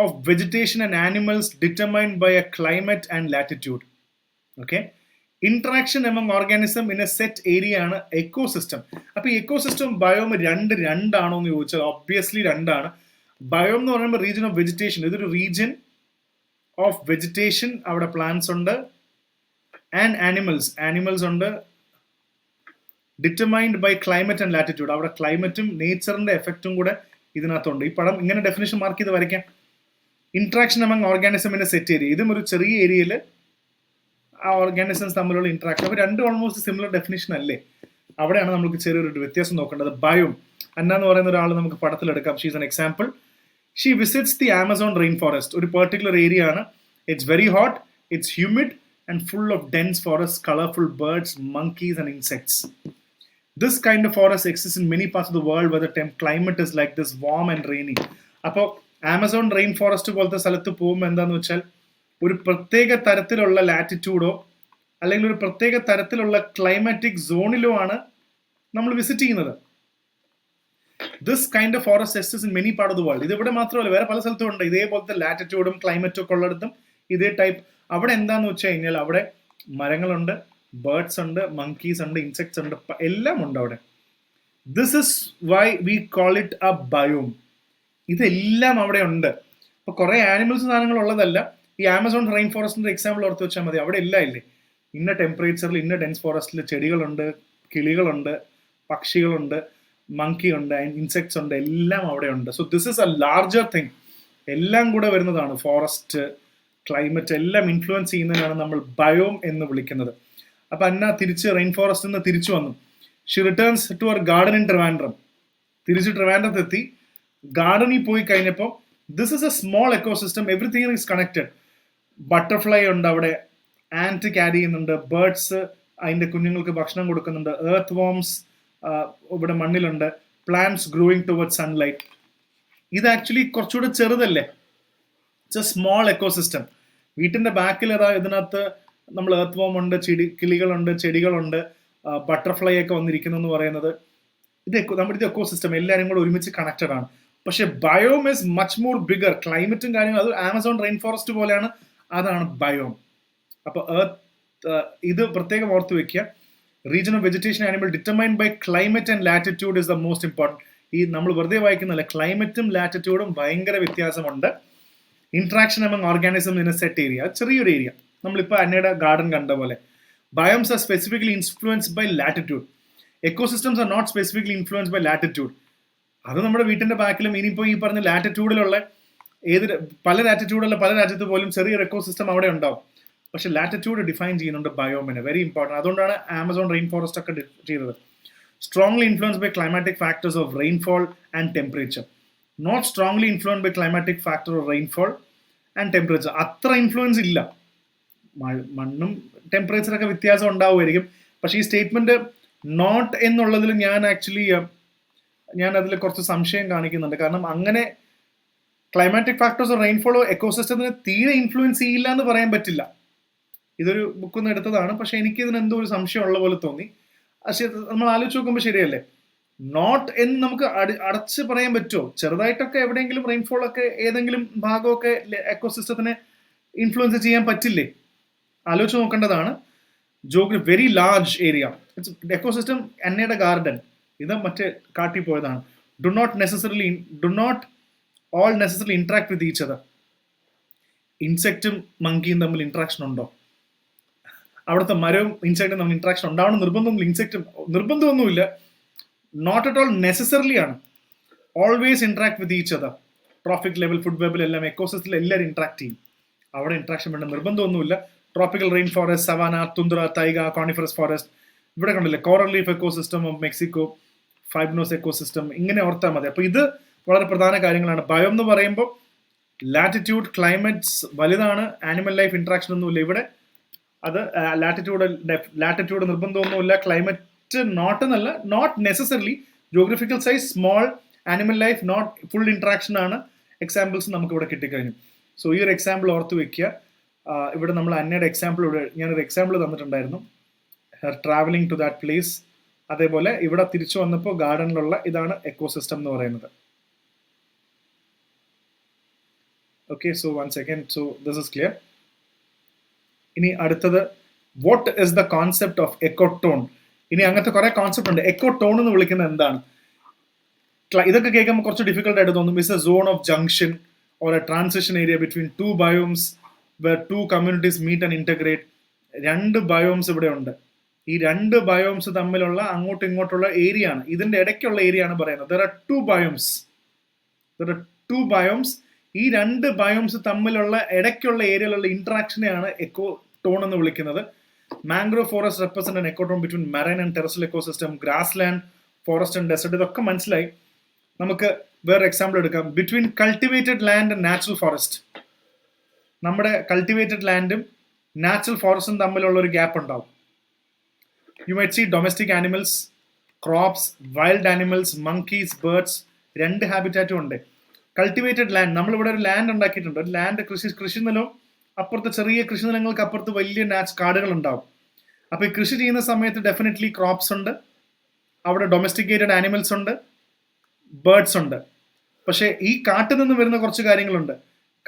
of vegetation and animals determined by a climate and latitude. Okay. Interaction among organism in a set area ആണ് എക്കോസിസ്റ്റം. അപ്പൊ ഈ എക്കോസിസ്റ്റം ബയോം രണ്ടാണോ എന്ന് ചോദിച്ചാൽ ഒബ്വിയസ്ലി രണ്ടാണ്. ബയോം എന്ന് പറയുമ്പോൾ റീജിയൻ ഓഫ് വെജിറ്റേഷൻ, ഇതൊരു റീജിയൻ ഓഫ് വെജിറ്റേഷൻ, അവിടെ പ്ലാന്റ്സ് ഉണ്ട് ആൻഡ് ആനിമൽസ് ഉണ്ട്. Determined by climate and latitude, അവിടെ ക്ലൈമറ്റും നേച്ചറിന്റെ എഫക്റ്റും കൂടെ ഇതിനകത്തുണ്ട്. ഈ പടം ഇങ്ങനെ ഡെഫിനേഷൻ മാർക്ക് ചെയ്ത് വരയ്ക്കാം. Interaction among organism in a set area, ഇതും ഒരു ചെറിയ ഏരിയയിൽ ആ ഓർഗാനിസംസ് തമ്മിലുള്ള ഇന്ററാക്ഷൻ. അപ്പോൾ രണ്ടും ഓൾമോസ്റ്റ് സിമിലർ ഡെഫിനേഷൻ അല്ലേ? അവിടെയാണ് നമുക്ക് ചെറിയൊരു വ്യത്യാസം നോക്കേണ്ടത്. ബയോം, അന്ന എന്ന് പറയുന്ന ഒരാൾ നമുക്ക് പടത്തിലെടുക്കാം. She's an example. She visits the Amazon rain forest, ഒരു പെർട്ടിക്കുലർ ഏരിയ ആണ്. It's very hot, it's humid and full of dense forest, colourful birds, monkeys and insects. This kind of forest exists in many parts of the world where the climate is like this, warm and rainy. അപ്പോൾ Amazon rain forest പോലത്തെ സ്ഥലത്ത് പോകുമ്പോൾ എന്താന്ന് വെച്ചാൽ ഒരു പ്രത്യേക തരത്തിലുള്ള ലാറ്റിറ്റ്യൂഡോ അല്ലെങ്കിൽ ഒരു പ്രത്യേക തരത്തിലുള്ള ക്ലൈമാറ്റിക് സോണിലോ ആണ് നമ്മൾ വിസിറ്റ് ചെയ്യുന്നത്. This kind of forest exist in many part of the world. ഇത് ഇവിടെ മാത്രമല്ല, വേറെ പല സ്ഥലത്തും ഉണ്ട് ഇതേപോലത്തെ ലാറ്റിറ്റ്യൂഡും ക്ലൈമറ്റും ഒക്കെ ഉള്ളിടത്തും ഇതേ ടൈപ്പ്. അവിടെ എന്താന്ന് വെച്ച് കഴിഞ്ഞാൽ അവിടെ മരങ്ങളുണ്ട്, ബേർഡ്സ് ഉണ്ട്, monkeys ഉണ്ട്, ഇൻസെക്ട്സ് ഉണ്ട്, എല്ലാം ഉണ്ട് അവിടെ. This is why we call it a biome. ഇതെല്ലാം അവിടെ ഉണ്ട്. അപ്പൊ കുറെ ആനിമൽസ് സാധനങ്ങൾ ഉള്ളതല്ല. ഈ ആമസോൺ റെയിൻ ഫോറസ്റ്റിന്റെ എക്സാമ്പിൾ ഓർത്ത് വെച്ചാൽ മതി. അവിടെ എല്ലാം ഇല്ലേ, ഇന്ന ടെമ്പറേച്ചറിൽ ഇന്ന ഡെൻസ് ഫോറസ്റ്റിൽ ചെടികളുണ്ട്, കിളികളുണ്ട്, പക്ഷികളുണ്ട്, മങ്കി ഉണ്ട്, ഇൻസെക്ട്സ് ഉണ്ട്, എല്ലാം അവിടെ ഉണ്ട്. So this is A larger thing. എല്ലാം കൂടെ വരുന്നതാണ്. ഫോറസ്റ്റ്, ക്ലൈമറ്റ് എല്ലാം ഇൻഫ്ലുവൻസ് ചെയ്യുന്നതിനാണ് നമ്മൾ ബയോം എന്ന് വിളിക്കുന്നത്. അപ്പൊ അന്ന തിരിച്ച് റെയിൻ ഫോറസ്റ്റ് നിന്ന് തിരിച്ചു വന്നു. She returns to our garden in Trivandrum. തിരിച്ച് ട്രിവാൻഡ്രത്ത് എത്തി. ഗാർഡനിൽ പോയി കഴിഞ്ഞപ്പോൾ this is a small ecosystem, everything is connected. Butterfly ഉണ്ട് അവിടെ, ആന്റ് ക്യാരി ചെയ്യുന്നുണ്ട്, ബേർഡ്സ് അതിന്റെ കുഞ്ഞുങ്ങൾക്ക് ഭക്ഷണം കൊടുക്കുന്നുണ്ട്, എർത്ത് വോംസ് ഇവിടെ മണ്ണിലുണ്ട്, പ്ലാന്റ്സ് ഗ്രോയിങ് ടുവേർഡ്സ് സൺലൈറ്റ്. ഇത് ആക്ച്വലി കുറച്ചുകൂടെ ചെറുതല്ലേ? It's A small ecosystem. വീട്ടിന്റെ ബാക്കിൽ ഇതിനകത്ത് നമ്മൾ എർത്ത് വോം ഉണ്ട്, കിളികളുണ്ട്, ചെടികളുണ്ട്, ബട്ടർഫ്ലൈ ഒക്കെ വന്നിരിക്കുന്നു എന്ന് പറയുന്നത് നമ്മുടെ ഇത് എക്കോസിസ്റ്റം എല്ലാവരും കൂടെ ഒരുമിച്ച് കണക്റ്റഡ് ആണ്. പക്ഷെ biome is much more bigger. ക്ലൈമറ്റും കാര്യങ്ങളും അത് ആമസോൺ റെയിൻ ഫോറസ്റ്റ് പോലെയാണ്, അതാണ് ബയോം. അപ്പൊ ഇത് പ്രത്യേകം ഓർത്ത് വെക്കുക. Region of vegetation animal determined by climate and latitude is the most important. ഈ നമ്മൾ വെറുതെ വായിക്കുന്നില്ല, ക്ലൈമറ്റും ലാറ്റിറ്റ്യൂഡും ഭയങ്കര വ്യത്യാസമുണ്ട്. Interaction among organism in a set area, ചെറിയൊരു ഏരിയ. നമ്മളിപ്പോൾ അന്നയുടെ ഗാർഡൻ കണ്ട പോലെ. Biomes are specifically influenced by latitude. Ecosystems are not specifically influenced by latitude. അത് നമ്മുടെ വീട്ടിന്റെ ബാക്കിലും ഇനിയിപ്പോൾ ഈ പറഞ്ഞ ലാറ്റിറ്റ്യൂഡിലുള്ള പല രാജ്യത്ത് പോലും ചെറിയൊരു എക്കോസിസ്റ്റം അവിടെ ഉണ്ടാവും. പക്ഷെ ലാറ്റിറ്റ്യൂഡ് ഡിഫൈൻ ചെയ്യുന്നുണ്ട് ബയോമിന്. Very important. അതുകൊണ്ടാണ് ആമസോൺ റെയിൻ ഫോറസ്റ്റ് ഒക്കെ ചെയ്തത്. Strongly influenced by climatic factors of rainfall and temperature. Not strongly influenced by climatic factor of rainfall and temperature. അത്ര ഇൻഫ്ലുവൻസ് ഇല്ല. മണ്ണും ടെമ്പറേച്ചറൊക്കെ വ്യത്യാസം ഉണ്ടാവുമായിരിക്കും. പക്ഷെ ഈ സ്റ്റേറ്റ്മെന്റ് നോട്ട് എന്നുള്ളതിൽ ഞാൻ അതിൽ കുറച്ച് സംശയം കാണിക്കുന്നുണ്ട്. കാരണം അങ്ങനെ ക്ലൈമാറ്റിക് ഫാക്ടേഴ്സ് റെയിൻഫോളോ എക്കോസിസ്റ്റത്തിന് തീരെ ഇൻഫ്ലുവൻസ് ചെയ്യില്ല എന്ന് പറയാൻ പറ്റില്ല. ഇതൊരു ബുക്കിൽ നിന്ന് എടുത്തതാണ്. പക്ഷെ എനിക്ക് ഇതിന് എന്തോ ഒരു സംശയം ഉള്ള പോലെ തോന്നി. പക്ഷെ നമ്മൾ ആലോചിച്ച് നോക്കുമ്പോൾ ശരിയല്ലേ, നോട്ട് എന്ന് നമുക്ക് അടച്ച് പറയാൻ പറ്റുമോ? ചെറുതായിട്ടൊക്കെ എവിടെയെങ്കിലും റെയിൻഫോൾ ഒക്കെ ഏതെങ്കിലും ഭാഗമൊക്കെ എക്കോസിസ്റ്റത്തിന് ഇൻഫ്ലുവൻസ് ചെയ്യാൻ പറ്റില്ലേ? ആലോചിച്ച് നോക്കേണ്ടതാണ്. Geography very large area. It's ecosystem. അന്നയുടെ ഗാർഡൻ ഇത് മറ്റേ കാട്ടി പോയതാണ്. Do not all necessarily interact with each other. ഇൻസെക്റ്റും മങ്കിയും തമ്മിൽ ഇന്ററാക്ഷൻ ഉണ്ടോ? അവിടുത്തെ മരവും ഇൻസെക്റ്റും തമ്മിൽ ഇന്ററാക്ഷൻ ഉണ്ടാവണം നിർബന്ധമൊന്നുമില്ല. ഇൻസെക്റ്റും നിർബന്ധമൊന്നുമില്ല. നോട്ട് അറ്റ് ഓൾ നെസസറിലി ആണ്. Always interact with each other. Trophic level, food വെബിൽ എല്ലാം എക്കോസിസ്റ്റത്തിൽ എല്ലാവരും ഇന്ററാക്ട് ചെയ്യും. അവിടെ ഇന്ററാക്ഷൻ വേണ്ട നിർബന്ധമൊന്നുമില്ല. Tropical rain forest, savanna, tundra, taiga, coniferous forest, ഇവിടെ കണ്ടില്ലേ coral reef ecosystem of Mexico, fynbos ecosystem, ഇങ്ങനെ ഓർത്താൽ മതി. അപ്പൊ ഇത് വളരെ പ്രധാന കാര്യങ്ങളാണ്. ബയോം എന്ന് പറയുമ്പോൾ ലാറ്റിറ്റ്യൂഡ്, ക്ലൈമറ്റ്സ് വലുതാണ്. ആനിമൽ ലൈഫ് ഇന്ററാക്ഷൻ ഒന്നുമില്ല ഇവിടെ. അത് ലാറ്റിറ്റ്യൂഡ് നിർബന്ധമൊന്നുമില്ല. Climate not necessarily. Geographical size small animal life not full interaction ആണ്. എക്സാമ്പിൾസ് നമുക്ക് ഇവിടെ കിട്ടിക്കഴിഞ്ഞു. സോ ഈ ഒരു എക്സാമ്പിൾ ഓർത്ത് വെക്കുക. ഇവിടെ നമ്മൾ അന്നയുടെ എക്സാമ്പിൾ ഇവിടെ ഞാനൊരു എക്സാമ്പിൾ തന്നിട്ടുണ്ടായിരുന്നു, her travelling to that place. അതേപോലെ ഇവിടെ തിരിച്ചു വന്നപ്പോൾ ഗാർഡനിലുള്ള ഇതാണ് എക്കോസിസ്റ്റം എന്ന് പറയുന്നത്. Okay, so one second, so this is clear. ഇനി അടുത്തത്, what is the concept of ecotone? ഇനി അങ്ങനത്തെ കുറെ കോൺസെപ്റ്റ് ഉണ്ട്. എക്കോട്ടോൺ എന്ന് വിളിക്കുന്നത് എന്താണ്? ഇതൊക്കെ കേൾക്കുമ്പോൾ കുറച്ച് ഡിഫിക്കൽട്ട് ആയിട്ട് തോന്നും. It's a zone of junction or a transition area between two biomes where two communities meet and integrate. 2 biomes ഇവിടെ ഉണ്ട്. ഈ 2 ബയോംസ് തമ്മിലുള്ള അങ്ങോട്ടും ഇങ്ങോട്ടുള്ള ഏരിയ ആണ്, ഇതിന്റെ ഇടയ്ക്കുള്ള ഏരിയ ആണ് പറയുന്നത്. There are two biomes. ഈ 2 ബയോംസ് തമ്മിലുള്ള ഇടയ്ക്കുള്ള ഏരിയയിലുള്ള ഇന്ററാക്ഷനെയാണ് എക്കോ ടോൺ എന്ന് വിളിക്കുന്നത്. Mangrove forest represent ecotone between marine and terrestrial ecosystem, grass land, forest and desert. ഇതൊക്കെ മനസ്സിലായി. നമുക്ക് വേറെ എക്സാമ്പിൾ എടുക്കാം. Between cultivated land and natural forest. നമ്മുടെ കൾട്ടിവേറ്റഡ് ലാൻഡും നാച്ചുറൽ ഫോറസ്റ്റും തമ്മിലുള്ള ഒരു ഗ്യാപ്പ് ഉണ്ടാവും. You might see domestic animals, crops, wild animals, monkeys, birds. 2 ഹാബിറ്റാറ്റും ഉണ്ട്. കൾട്ടിവേറ്റഡ് ലാൻഡ്, നമ്മളിവിടെ ഒരു ലാൻഡ് ഉണ്ടാക്കിയിട്ടുണ്ട്. ഒരു ലാൻഡ് കൃഷിനിലവും അപ്പുറത്ത് ചെറിയ കൃഷിനിലങ്ങൾക്ക് അപ്പുറത്ത് വലിയ കാടുകൾ ഉണ്ടാവും. അപ്പൊ ഈ കൃഷി ചെയ്യുന്ന സമയത്ത് ഡെഫിനറ്റ്ലി ക്രോപ്സ് ഉണ്ട്, അവിടെ ഡൊമസ്റ്റിക്കേറ്റഡ് ആനിമൽസ് ഉണ്ട്, ബേർഡ്സ് ഉണ്ട്. പക്ഷെ ഈ കാട്ടിൽ നിന്നും വരുന്ന കുറച്ച് കാര്യങ്ങളുണ്ട്.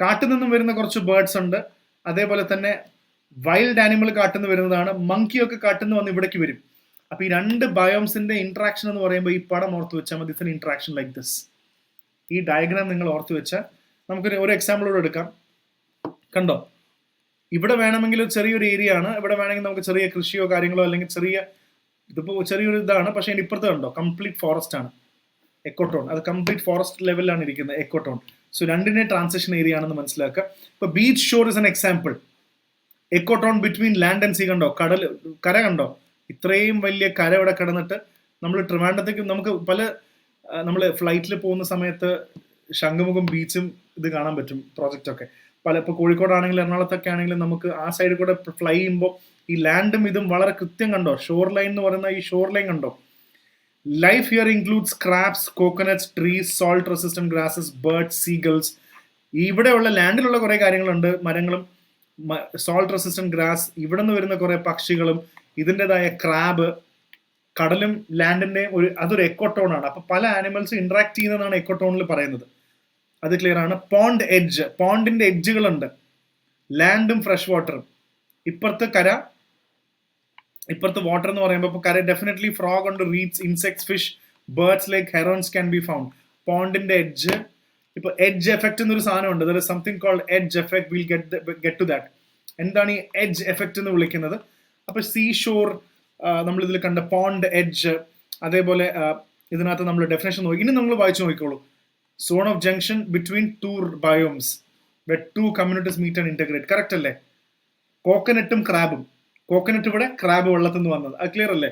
കാട്ടിൽ നിന്നും വരുന്ന കുറച്ച് ബേർഡ്സ് ഉണ്ട്. അതേപോലെ തന്നെ വൈൽഡ് ആനിമൽ കാട്ടിൽ നിന്ന് വരുന്നതാണ്. മങ്കിയൊക്കെ കാട്ടിൽ നിന്ന് വന്ന് ഇവിടേക്ക് വരും. അപ്പൊ ഈ 2 ബയോംസിന്റെ ഇന്ററാക്ഷൻ എന്ന് പറയുമ്പോൾ ഈ പടം ഓർത്ത് വെച്ചാൽ മതി. It's an interaction like this. ഈ ഡയഗ്രാം നിങ്ങൾ ഓർത്ത് വെച്ചാൽ നമുക്കൊരു ഒരു എക്സാമ്പിൾ കൂടെ എടുക്കാം. കണ്ടോ, ഇവിടെ വേണമെങ്കിൽ ചെറിയൊരു ഏരിയ ആണ്. ഇവിടെ വേണമെങ്കിൽ നമുക്ക് ചെറിയ കൃഷിയോ കാര്യങ്ങളോ അല്ലെങ്കിൽ ഇതിപ്പോ ചെറിയൊരു ഇതാണ്. പക്ഷെ അതിന് ഇപ്പുറത്ത് കണ്ടോ, കംപ്ലീറ്റ് ഫോറസ്റ്റ് ആണ് എക്കോട്ടോൺ. അത് കംപ്ലീറ്റ് ഫോറസ്റ്റ് ലെവലിലാണ് ഇരിക്കുന്നത് എക്കോട്ടോൺ. സോ 2 ട്രാൻസിഷൻ ഏരിയ ആണെന്ന് മനസ്സിലാക്കുക. ഇപ്പൊ beach shore is an example. Ecotone between land and sea. കണ്ടോ, കര കണ്ടോ, ഇത്രയും വലിയ കര ഇവിടെ കിടന്നിട്ട് നമ്മൾ ട്രിവാൻഡ്രത്തേക്ക് നമ്മൾ ഫ്ലൈറ്റിൽ പോകുന്ന സമയത്ത് ശംഖുമുഖം ബീച്ചും ഇത് കാണാൻ പറ്റും, പ്രോജക്റ്റ് ഒക്കെ. ഇപ്പോൾ കോഴിക്കോടാണെങ്കിലും എറണാകുളത്തൊക്കെ ആണെങ്കിലും നമുക്ക് ആ സൈഡിൽ കൂടെ ഫ്ലൈ ചെയ്യുമ്പോൾ ഈ ലാൻഡും ഇതും വളരെ കൃത്യം കണ്ടോ. ഷോർ ലൈൻ എന്ന് പറയുന്ന ഈ ഷോർ ലൈൻ കണ്ടോ. Life here includes crabs, coconuts, trees, salt resistant grasses, birds, seagulls. ഇവിടെയുള്ള ലാൻഡിലുള്ള കുറെ കാര്യങ്ങളുണ്ട്, മരങ്ങളും സോൾട്ട് റെസിസ്റ്റന്റ് ഗ്രാസ്. ഇവിടെ നിന്ന് വരുന്ന കുറെ പക്ഷികളും ഇതിൻ്റെതായ ക്രാബ്, കടലും ലാൻഡിന്റെയും അതൊരു എക്കോട്ടോൺ ആണ്. അപ്പൊ പല ആനിമൽസ് ഇന്ററാക്ട് ചെയ്യുന്നതാണ് എക്കോട്ടോണിൽ പറയുന്നത്. അത് ക്ലിയർ ആണ്. പോണ്ട് എഡ്ജ്, പോണ്ടിന്റെ എഡ്ജുകളുണ്ട്. ലാൻഡും ഫ്രഷ് വാട്ടറും. ഇപ്പുറത്ത് കര, ഇപ്പുറത്ത് വാട്ടർ എന്ന് പറയുമ്പോൾ കര ഡെഫിനറ്റ്ലി ഫ്രോഗ് ഉണ്ട്, reeds, insects, fish, birds like herons can be found. പോണ്ടിന്റെ എഡ്ജ്. ഇപ്പൊ എഡ്ജ് എഫക്ട് എന്നൊരു സാധനം ഉണ്ട്. There is something called edge effect. Will get to that. എന്താണ് ഈ എഡ്ജ് എഫക്ട് എന്ന് വിളിക്കുന്നത്? അപ്പൊ സീ ഷോർ നമ്മൾ ഇതിൽ കണ്ട പോണ്ട് എഡ്ജ്. അതേപോലെ ഇതിനകത്ത് നമ്മൾ ഡെഫിനേഷൻ നോക്കി. ഇനി നമ്മൾ വായിച്ചു നോക്കിക്കോളൂ. Zone of junction between 2 biomes where 2 communities meet and integrate. Correct അല്ലേ? കോക്കനട്ടും ക്രാബും. കോക്കനട്ട് ഇവിടെ, ക്രാബ് വെള്ളത്തിൽ നിന്ന് വന്നത്. അത് ക്ലിയർ അല്ലേ?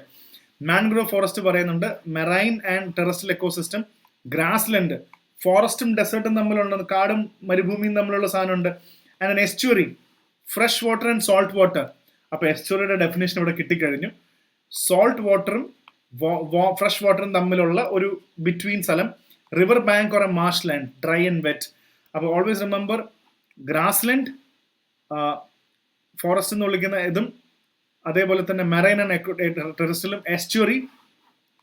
മാൻഗ്രോവ് ഫോറസ്റ്റ് പറയുന്നുണ്ട്. Marine and terrestrial ecosystem, grass land, ഫോറസ്റ്റും ഡെസേർട്ടും തമ്മിലുള്ള, കാടും മരുഭൂമിയും തമ്മിലുള്ള സാധനമുണ്ട്. And an estuary, fresh water and salt water. അപ്പൊ എസ്റ്റുറിയുടെ ഡെഫിനേഷൻ ഇവിടെ കിട്ടിക്കഴിഞ്ഞു. സോൾട്ട് വാട്ടറും ഫ്രഷ് വാട്ടറും തമ്മിലുള്ള ഒരു ബിറ്റ്വീൻ സ്ഥലം. River bank or a marsh land, dry and wet. അപ്പോൾ always remember, grass land, forest എന്ന് വിളിക്കുന്ന ഇതും, അതേപോലെ തന്നെ മെറൈൻ ആൻഡ് ടെറസ്ട്രിയലും, estuary,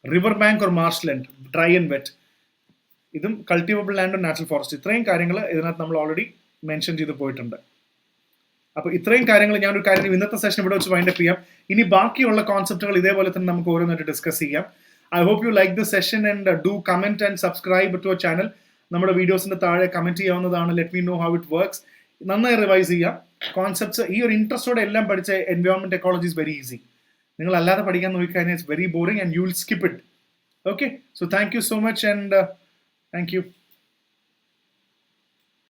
river bank or marsh land, dry and wet. ഇതും കൾട്ടിവബിൾ ലാൻഡും നാച്ചുറൽ ഫോറസ്റ്റ്. ഇത്രയും കാര്യങ്ങൾ ഇതിനകത്ത് നമ്മൾ ഓൾറെഡി മെൻഷൻ ചെയ്ത് പോയിട്ടുണ്ട്. അപ്പോൾ ഇത്രയും കാര്യങ്ങൾ ഞാനൊരു കാര്യം ഇന്നത്തെ സെഷൻ ഇവിടെ വെച്ച് വൈൻഡപ്പ് ചെയ്യാം. ഇനി ബാക്കിയുള്ള കോൺസെപ്റ്റുകൾ ഇതേപോലെ തന്നെ നമുക്ക് ഓരോന്നായിട്ട് ഡിസ്കസ് ചെയ്യാം. I hope you like this session and do comment and subscribe to our channel. നമ്മുടെ വീഡിയോസിന്റെ താഴെ കമന്റ് ചെയ്യാവുന്നതാണ്. Let me know how it works. നന്നായി റിവൈസ് ചെയ്യാം കോൺസെപ്റ്റ്സ്. ഈ ഒരു ഇൻട്രസ്റ്റോടെ എല്ലാം പഠിച്ച environment ecology is very easy. നിങ്ങൾ അല്ലാതെ പഠിക്കാൻ നോക്കിക്കഴിഞ്ഞാൽ it's very boring and you will skip it. Okay, so thank you so much and thank you.